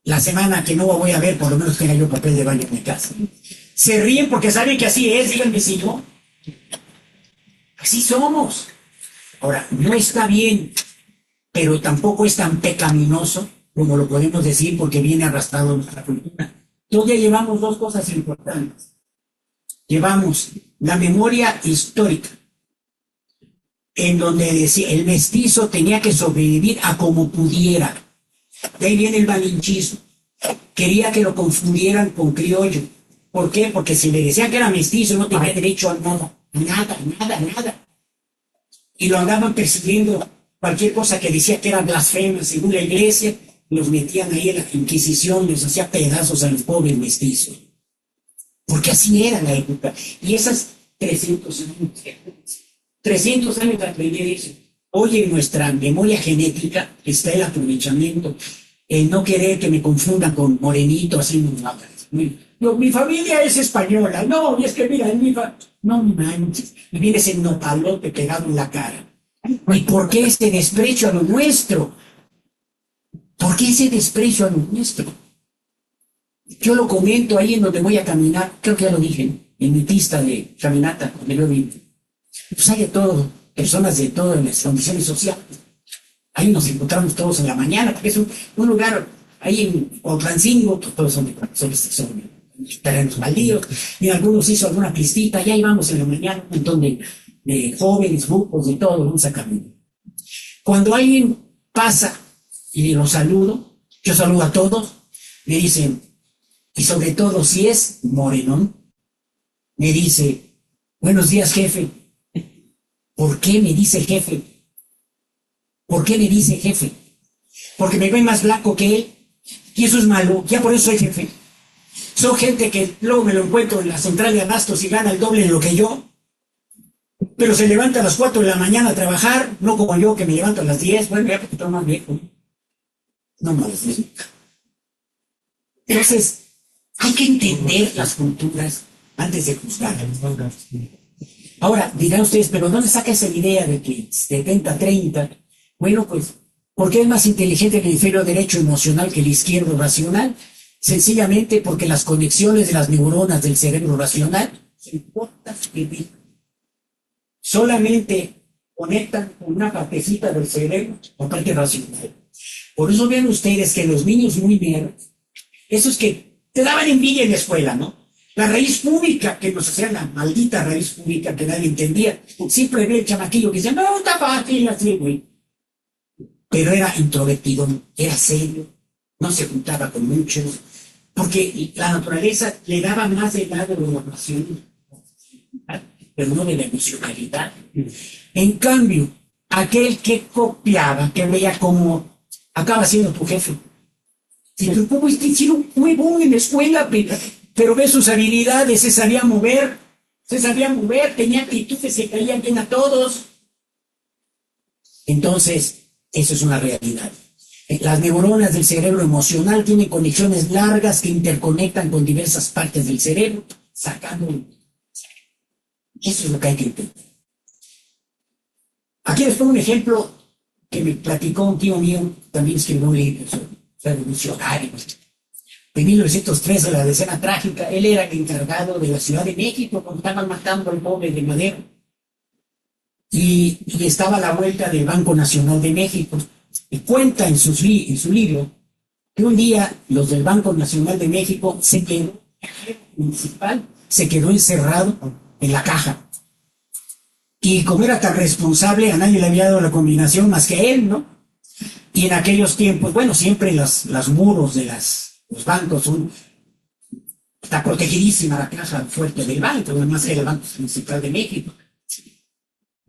la semana que no voy a ver, por lo menos tenga yo papel de baño en mi casa. Se ríen porque saben que así es, díganme si no. Así somos. Ahora, no está bien, pero tampoco es tan pecaminoso como lo podemos decir porque viene arrastrado en nuestra cultura. Todavía llevamos dos cosas importantes. Llevamos la memoria histórica, en donde decía el mestizo tenía que sobrevivir a como pudiera. De ahí viene el malinchismo. Quería que lo confundieran con criollo. ¿Por qué? Porque si le decían que era mestizo no tenía derecho a nada. Y lo andaban persiguiendo. Cualquier cosa que decía que era blasfema según la iglesia, los metían ahí en la Inquisición, les hacía pedazos a los pobres mestizos. Porque así era la época. Y esas 300 años aprendí eso. Hoy en nuestra memoria genética está el aprovechamiento, el no querer que me confundan con morenito, así no, mi familia es española, no, y es que mira, no manches, y vienes en nopalote pegado en la cara. ¿Y por qué ese desprecio a lo nuestro? ¿Por qué ese desprecio a lo nuestro? Yo lo comento ahí en donde voy a caminar, creo que ya lo dije, en mi pista de caminata, donde lo vi. Pues hay de todo, personas de todas las condiciones sociales. Ahí nos encontramos todos en la mañana, porque es un lugar ahí en Otlancingo, todos son terrenos baldíos, y algunos hizo alguna pistita, y ahí vamos en la mañana, un montón de jóvenes, grupos, de todo, vamos a caminar. Cuando alguien pasa y lo saludo, yo saludo a todos, me dicen, y sobre todo si es morenón, me dice, buenos días, jefe. ¿Por qué me dice jefe? ¿Por qué me dice jefe? Porque me ve más blanco que él, y eso es malo, ya por eso soy jefe. Son gente que luego me lo encuentro en la central de abastos y gana el doble de lo que yo, pero se levanta a las 4 de la mañana a trabajar, no como yo que me levanto a las 10, bueno, ya porque estoy más viejo. No más. Entonces, hay que entender las culturas antes de juzgar. Ahora, dirán ustedes, pero ¿dónde saca esa idea de que 70-30? Bueno, pues, ¿por qué es más inteligente el hemisferio derecho emocional que el izquierdo racional? Sencillamente porque las conexiones de las neuronas del cerebro racional se cortan solamente conectan con una partecita del cerebro, la parte racional. Por eso ven ustedes que los niños muy nerds, esos que te daban envidia en la escuela, ¿no? La raíz cúbica, que nos hacían la maldita raíz cúbica que nadie entendía. Siempre ve el chamaquillo que decía, no, está fácil así, güey. Pero era introvertido, era serio, no se juntaba con muchos, porque la naturaleza le daba más del lado de la pasión, pero no de la emocionalidad. En cambio, aquel que copiaba, que veía como acaba siendo tu jefe. Si tu pueblo está muy bueno en la escuela, pero ve sus habilidades, se sabía mover, tenía actitudes que caían bien a todos. Entonces, eso es una realidad. Las neuronas del cerebro emocional tienen conexiones largas que interconectan con diversas partes del cerebro, sacando. Eso es lo que hay que entender. Aquí les pongo un ejemplo que me platicó un tío mío, también escribió un libro sobre revolucionarios. En 1913, la decena trágica, él era el encargado de la Ciudad de México cuando estaban matando al pobre de Madero. Y estaba a la vuelta del Banco Nacional de México. Y cuenta en su libro que un día los del Banco Nacional de México el jefe municipal se quedó encerrado en la caja. Y como era tan responsable, a nadie le había dado la combinación más que a él, ¿no? Y en aquellos tiempos, bueno, siempre los muros de los bancos está protegidísima la caja fuerte del banco, además era el Banco Principal de México.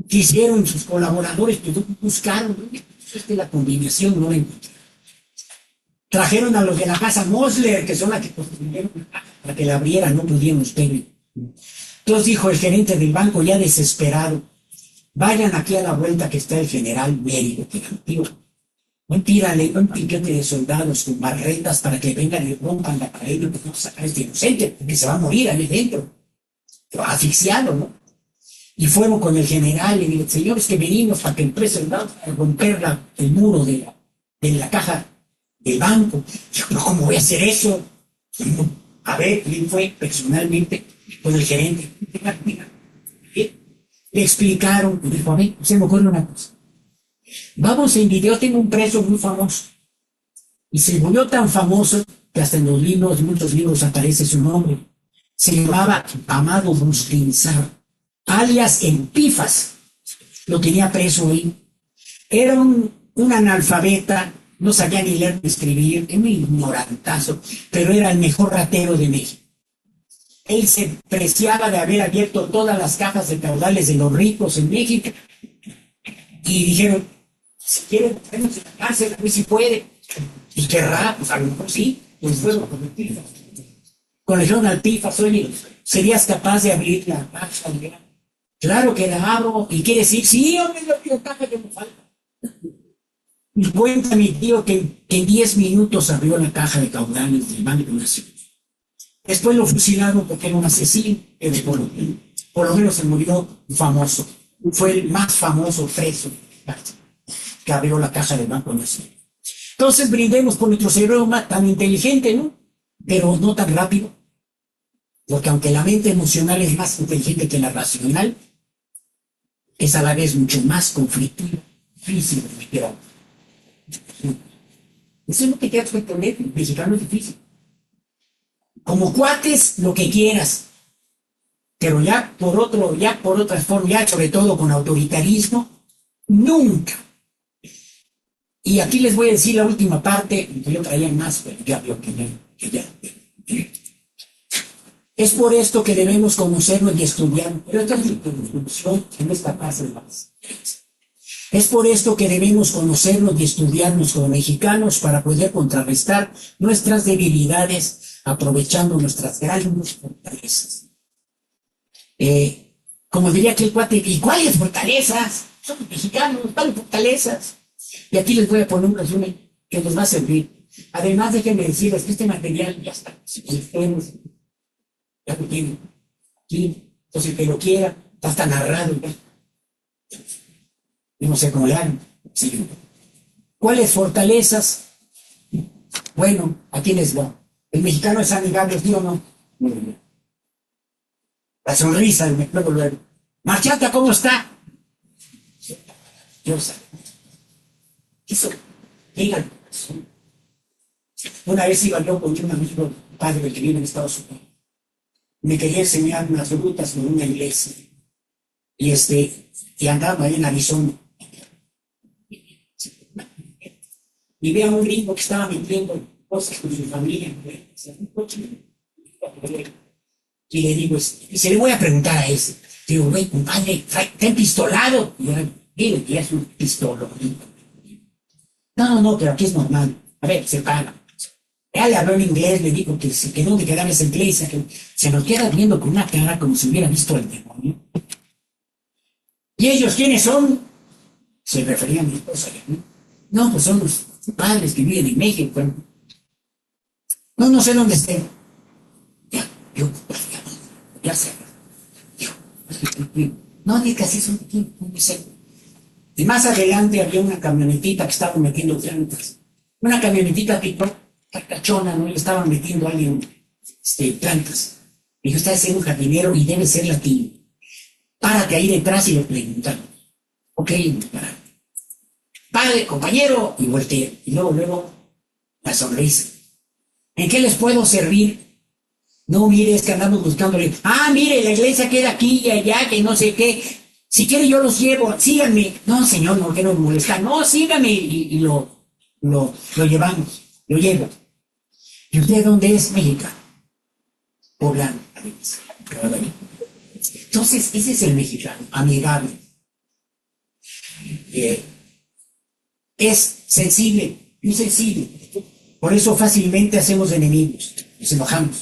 ¿Qué hicieron sus colaboradores? Pues buscaron, ¿no? Esta es la combinación, no la encontraron. Trajeron a los de la casa Mosler, que son las que construyeron para que la abrieran, no pudieron ustedes. Entonces dijo el gerente del banco, ya desesperado, vayan aquí a la vuelta que está el general Mérigo, que tío, tírale un piquete de soldados con barretas para que vengan y rompan la pared y no sacar a este inocente, porque se va a morir ahí dentro, pero asfixiado, ¿no? Y fueron con el general y le dijeron, señores, que venimos para que el soldado a romper el muro de la caja del banco. Dijo, pero ¿cómo voy a hacer eso? A ver, él fue personalmente con el gerente. Le explicaron, y dijo, a ver, se me ocurre una cosa. Vamos en video, tengo un preso muy famoso. Y se volvió tan famoso que hasta en los libros, muchos libros aparece su nombre. Se llamaba Amado Bustinzar, alias Empifas. Lo tenía preso ahí. Era un analfabeta, no sabía ni leer ni escribir, era un ignorantazo, pero era el mejor ratero de México. Él se preciaba de haber abierto todas las cajas de caudales de los ricos en México. Y dijeron, si quieren, tenemos en la cárcel, a ver si puede. Y querrá, pues a lo mejor sí, pues fueron con el Pifas. Con el al Pifas, oye, ¿serías capaz de abrir la caja? Claro que la abro. ¿Y quiere decir? Sí, hombre, la caja que me falta. Y cuenta mi tío que en 10 minutos abrió la caja de caudales del Banco Nacional. Después lo fusilaron porque era un asesino, por lo menos se murió famoso. Fue el más famoso preso que abrió la caja del Banco Nacional. Entonces brindemos por nuestro cerebro tan inteligente, ¿no? Pero no tan rápido. Porque aunque la mente emocional es más inteligente que la racional, es a la vez mucho más conflictiva, difícil de meter. Eso es lo que quieras entender, el mexicano es difícil. Como cuates, lo que quieras, pero ya por otras formas, ya sobre todo con autoritarismo, nunca. Y aquí les voy a decir la última parte, que yo traía más, pero ya veo que ya. Es por esto que debemos conocernos y estudiar, pero esta es mi conclusión en esta parte de más. Es por esto que debemos conocernos y estudiarnos como mexicanos para poder contrarrestar nuestras debilidades, aprovechando nuestras grandes fortalezas. Como diría aquel cuate, ¿y cuáles fortalezas? Somos mexicanos, ¿cuáles fortalezas? Y aquí les voy a poner un resumen que les va a servir. Además, déjenme decirles que este material ya está. Ya lo tienen aquí. Entonces, el que lo quiera, está narrado. Yo no sé cómo le hagan. Sí. ¿Cuáles fortalezas? Bueno, aquí les va. El mexicano es amigable, ¿sí o no? La sonrisa, luego. Marchata, ¿cómo está? Dios. Eso, digan. Una vez iba yo con un amigo padre que vive en Estados Unidos. Me quería enseñar unas rutas de una iglesia. Y andaba ahí en Arizona. Y veo a un gringo que estaba metiendo cosas con su familia. Y le digo, y se le voy a preguntar a ese. Digo, güey, compadre, ¿está empistolado? Y yo digo, que es un pistolo. No, pero aquí es normal. A ver, se paga. Ya le habló en inglés, le digo que no me quedaba esa iglesia, que se nos queda viendo con una cara como si hubiera visto al demonio. ¿Y ellos quiénes son? Se refería a mi esposa. No, pues son los padres que viven en México. No sé dónde estén. Ya sé. No, ni casi son aquí, no sé. Y más adelante había una camionetita que estaba metiendo plantas. Una camionetita tipo carcachona, ¿no? Le estaban metiendo a alguien plantas. Me dijo, usted es un jardinero y debe ser latino. Párate ahí detrás y le preguntan. Ok, para. Padre, compañero, y volteé. Y luego, la sonrisa. ¿En qué les puedo servir? No, mire, es que andamos buscándole. Ah, mire, la iglesia queda aquí y allá, que no sé qué. Si quiere yo los llevo, síganme. No, señor, no quiero molestar. No, síganme y lo llevamos, lo llevo. ¿Y usted dónde es? Mexicano. Poblano. Entonces, ese es el mexicano, amigable. Es sensible, muy sensible. Por eso fácilmente hacemos enemigos, nos enojamos,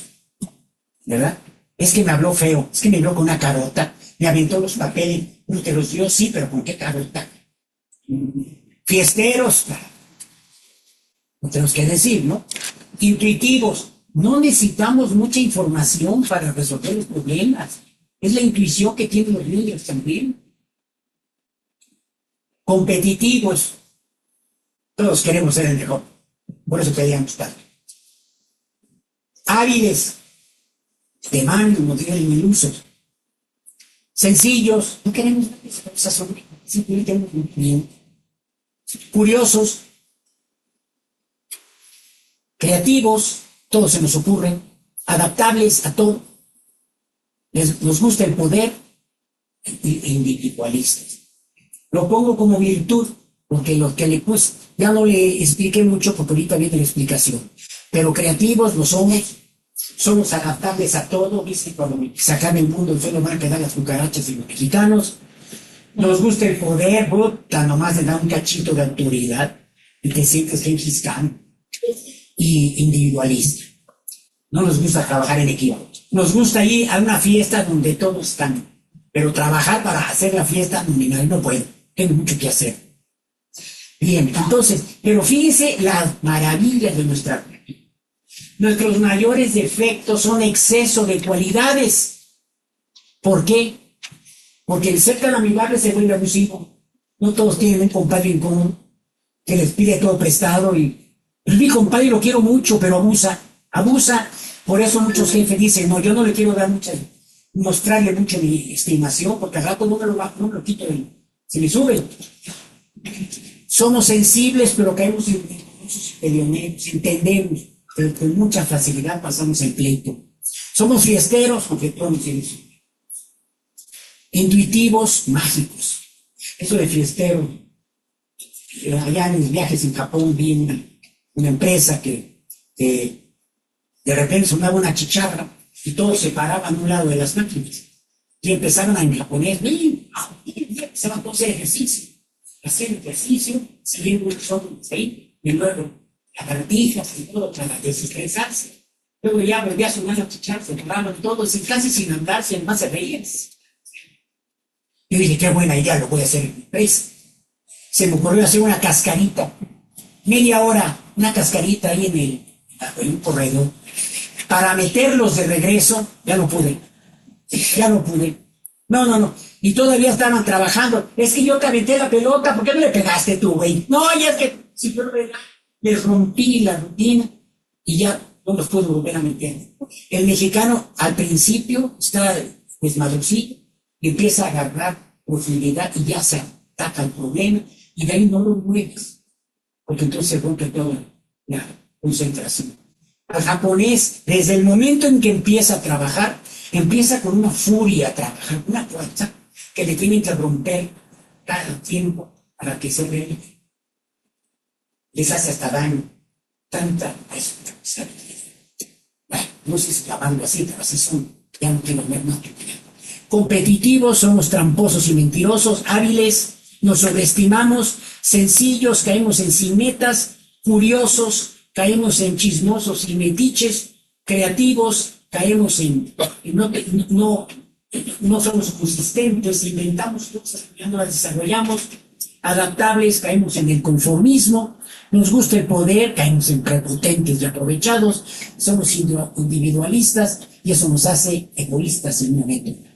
¿verdad? Es que me habló feo, es que me habló con una carota, me aventó los papeles, no te los dio, sí, pero ¿con qué carota? Fiesteros, no tenemos que decir, ¿no? Intuitivos, no necesitamos mucha información para resolver los problemas, es la intuición que tienen los niños también. Competitivos, todos queremos ser el mejor, por eso peleamos tanto. Hábiles, de mano, no tienen ilusos. Sencillos, no queremos esa sombra, simplemente tenemos un bien. Curiosos, creativos, todo se nos ocurre, adaptables a todo. Nos gusta el poder e individualistas. Lo pongo como virtud, porque lo que le puse, ya no le expliqué mucho porque ahorita viene la explicación. Pero creativos lo somos adaptables a todo, ¿viste? Cuando sacan el mundo, el suelo van a quedar las cucarachas y los mexicanos. Nos gusta el poder, puta, nomás le da un cachito de autoridad y te sientes Gengis Khan. Y individualista. No nos gusta trabajar en equipo. Nos gusta ir a una fiesta donde todos están, pero trabajar para hacer la fiesta no puedo. Tengo mucho que hacer. Bien, entonces, pero fíjense las maravillas de nuestra vida. Nuestros mayores defectos son exceso de cualidades. ¿Por qué? Porque el ser tan amigable se vuelve abusivo. No todos tienen un compadre en común que les pide todo prestado y mi compadre lo quiero mucho, pero abusa. Por eso muchos jefes dicen, no, yo no le quiero mostrarle mucho mi estimación, porque al rato no me lo quito, se me sube. Somos sensibles, pero caemos en muchos peleoneros, entendemos, pero con mucha facilidad pasamos el pleito. Somos fiesteros, aunque todos somos intuitivos, mágicos. Eso de fiestero, allá en mis viajes en Japón vi una empresa que de repente sonaba una chicharra y todos se paraban a un lado de las máquinas y empezaron en japonés, empezaban a hacer ejercicio, saliendo un son ahí, y luego lagartijas y todo para desestresarse. Luego ya volvía a sonar la chicharra, se paraban todos y casi sin andar, sin más se reían. Yo dije, qué buena idea, lo voy a hacer en mi empresa. Se me ocurrió hacer una cascarita, media hora, una cascarita ahí en un corredor. Para meterlos de regreso, ya no pude. No. Y todavía estaban trabajando. Es que yo te aventé la pelota, ¿por qué no le pegaste tú, güey? No, ya es que si yo les rompí la rutina y ya no los puedo volver a meter. El mexicano al principio está desmadrocillo y empieza a agarrar profundidad y ya se ataca el problema y de ahí no lo mueves, porque entonces se rompe toda la concentración. Al japonés, desde el momento en que empieza a trabajar, empieza con una furia a trabajar, una fuerza que le tienen que romper cada tiempo para que se vea. Les hace hasta daño, tanta no sé si llamando así, pero así son, ya no quiero ver más. Competitivos, somos tramposos y mentirosos, hábiles, nos sobreestimamos, sencillos, caemos en sin metas, curiosos, caemos en chismosos y metiches, creativos, caemos en no somos consistentes, inventamos cosas, ya no las desarrollamos, adaptables, caemos en el conformismo, nos gusta el poder, caemos en prepotentes y aprovechados, somos individualistas y eso nos hace egoístas en un momento.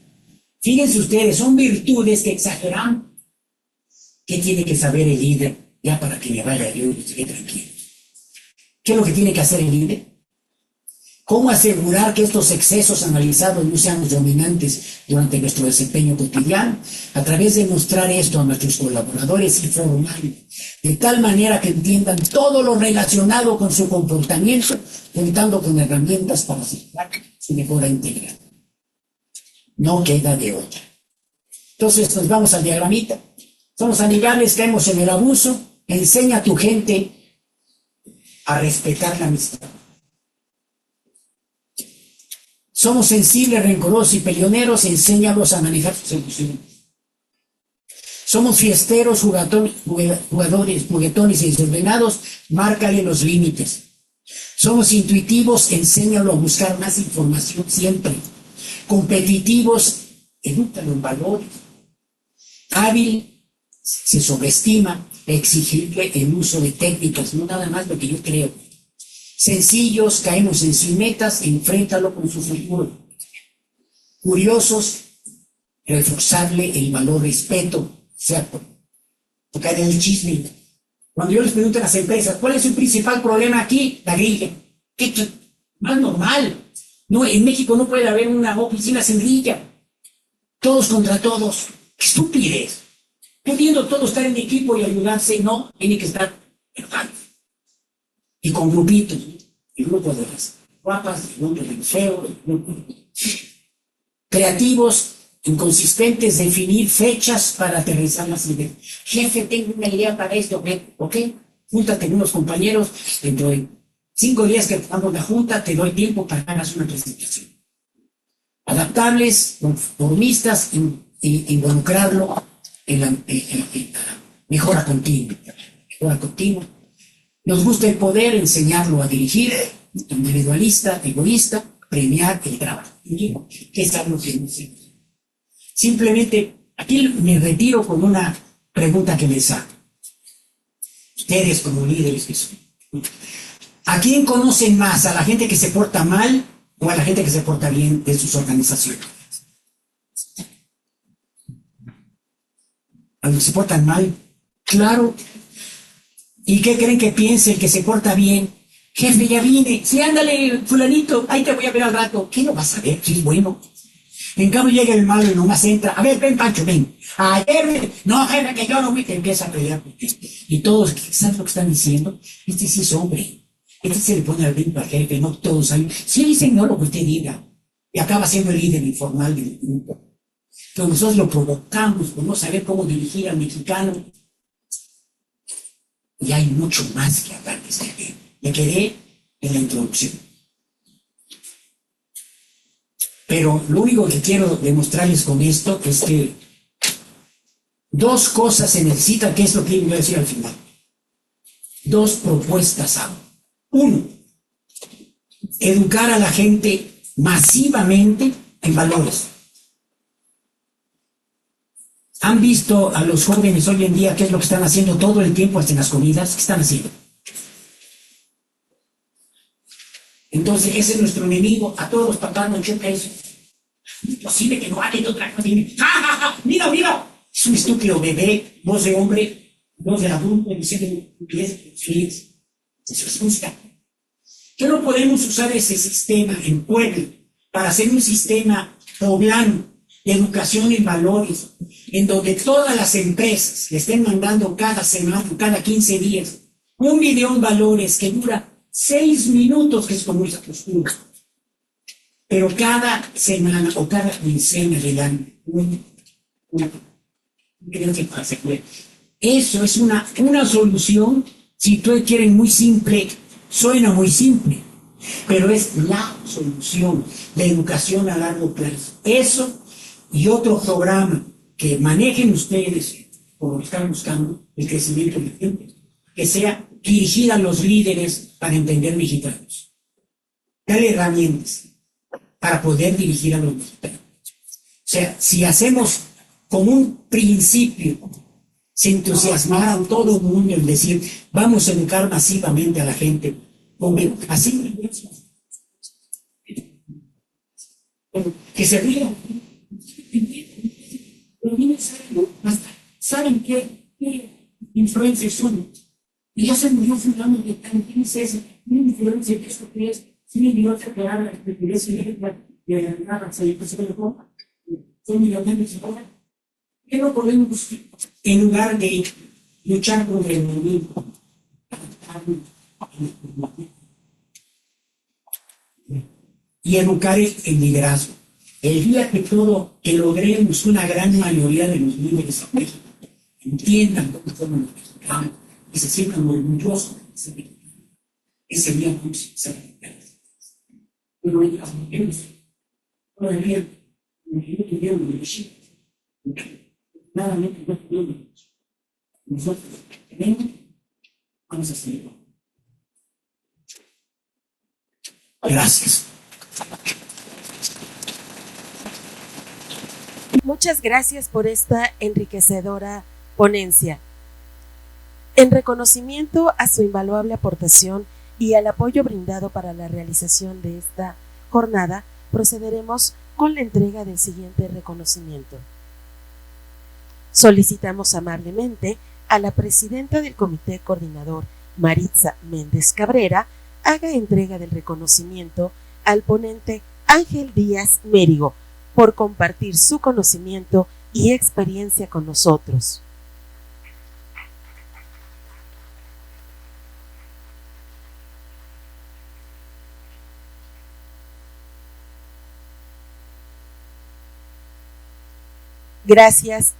Fíjense ustedes, son virtudes que exageran. ¿Qué tiene que saber el líder? Ya para que me vaya yo y esté tranquilo. ¿Qué es lo que tiene que hacer el líder? ¿Cómo asegurar que estos excesos analizados no sean los dominantes durante nuestro desempeño cotidiano? A través de mostrar esto a nuestros colaboradores y formales, de tal manera que entiendan todo lo relacionado con su comportamiento, contando con herramientas para asegurar su mejora integral. No queda de otra. Entonces nos vamos al diagramita. Somos amigables, caemos en el abuso. Enseña a tu gente a respetar la amistad. Somos sensibles, rencorosos y peleoneros, enséñalos a manejar sus emociones. Somos fiesteros, jugadores, juguetones y desordenados, márcale los límites. Somos intuitivos, enséñalo a buscar más información siempre. Competitivos, edúcalo en valores. Hábil, se sobreestima, exigirle el uso de técnicas, no nada más lo que yo creo. Sencillos, caemos en sus metas, enfréntalo con su futuro. Curiosos, reforzarle el valor respeto, o sea, tocar el chisme. Cuando yo les pregunto a las empresas, ¿cuál es su principal problema aquí? La grilla. ¿Qué? Más normal. No, en México no puede haber una oficina sin grilla. Todos contra todos. ¡Qué estupidez! Pudiendo todos estar en equipo y ayudarse, no, tiene que estar hermanos. Y con grupitos, el grupo de las guapas, el grupo de los feos, el grupo creativos, inconsistentes, definir fechas para aterrizar las ideas. Jefe, tengo una idea para esto, ¿ok? Júntate con unos compañeros, dentro de 5 días que hagamos la junta, te doy tiempo para que hagas una presentación. Adaptables, conformistas, involucrarlo en la mejora continua. Nos gusta el poder, enseñarlo a dirigir, individualista, egoísta, premiar el trabajo. ¿Qué es algo que no sé? Simplemente, aquí me retiro con una pregunta que les hago. Ustedes como líderes que son. ¿A quién conocen más? ¿A la gente que se porta mal o a la gente que se porta bien de sus organizaciones? A los que se portan mal, claro. ¿Y qué creen que piense el que se porta bien? Jefe, ya vine. Sí, ándale, fulanito, ahí te voy a ver al rato. ¿Qué no vas a ver? ¿Qué es bueno? En cambio llega el malo y nomás entra. A ver, ven, Pancho, ven. Ayer, no, jefe, que yo no vi, que empieza a pelear. Y todos, ¿sabes lo que están diciendo? Este sí es hombre. Este se le pone al brinco al jefe, no todos saben. Sí, señor, lo que usted diga. Y acaba siendo el líder informal del grupo. Entonces nosotros lo provocamos por no saber cómo dirigir al mexicano. Y hay mucho más que hablar de este tema. Me quedé en la introducción. Pero lo único que quiero demostrarles con esto es que 2 cosas se necesitan, que es lo que voy a decir al final. 2 propuestas hago. 1, educar a la gente masivamente en valores. ¿Han visto a los jóvenes hoy en día qué es lo que están haciendo todo el tiempo hasta en las comidas? ¿Qué están haciendo? Entonces, ese es nuestro enemigo. A todos los papás nos choca eso. Es posible que no hagan otra cosa. ¡Ja, ja, ja! ¡Mira, mira! Es un estúpido bebé, voz de hombre, voz de adulto, diciendo feliz. Eso es justa. ¿Qué no podemos usar ese sistema en Puebla para hacer un sistema poblano de educación en valores, en donde todas las empresas le estén mandando cada semana, cada 15 días, un video en valores que dura 6 minutos, que es como esa postura? Pero cada semana o cada quincena le dan creo que pasa. Eso es una solución, si tú quieren muy simple, suena muy simple, pero es la solución de educación a largo plazo. Eso y otro programa que manejen ustedes, por lo que están buscando, el crecimiento de la gente, que sea dirigida a los líderes para entender mexicanos. Darle herramientas para poder dirigir a los mexicanos. O sea, si hacemos como un principio, se entusiasmara a todo el mundo en decir, vamos a educar masivamente a la gente, así, que se rían. Los niños saben qué influencias son. Y ya se murió fulano de tal, ¿quién es ese? Una influencia que esto que es, si me dio que habla de ese ejemplo de nada, se le ponga, son millonarios ahora. ¿Qué no podemos, en lugar de luchar contra el enemigo, y educar el liderazgo? El día que logremos una gran mayoría de los líderes en México entiendan cómo somos los mexicanos y se sientan orgullosos de ser mexicanos, ese día vamos a ser mexicanos. Pero ellos todavía no tuvieron México. Nada menos no tuvieron. Nosotros tenemos, vamos a hacerlo. Gracias. Muchas gracias por esta enriquecedora ponencia. En reconocimiento a su invaluable aportación y al apoyo brindado para la realización de esta jornada, procederemos con la entrega del siguiente reconocimiento. Solicitamos amablemente a la presidenta del Comité Coordinador, Maritza Méndez Cabrera, haga entrega del reconocimiento al ponente Ángel Díaz Mérigo por compartir su conocimiento y experiencia con nosotros. Gracias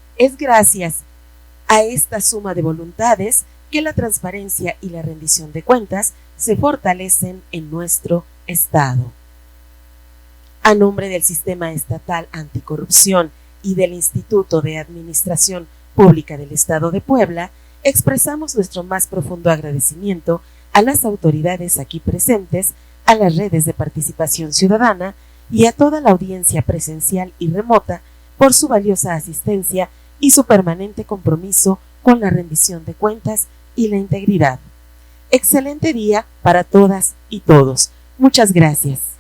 a esta suma de voluntades que la transparencia y la rendición de cuentas se fortalecen en nuestro Estado. A nombre del Sistema Estatal Anticorrupción y del Instituto de Administración Pública del Estado de Puebla, expresamos nuestro más profundo agradecimiento a las autoridades aquí presentes, a las redes de participación ciudadana y a toda la audiencia presencial y remota por su valiosa asistencia y su permanente compromiso con la rendición de cuentas y la integridad. Excelente día para todas y todos. Muchas gracias.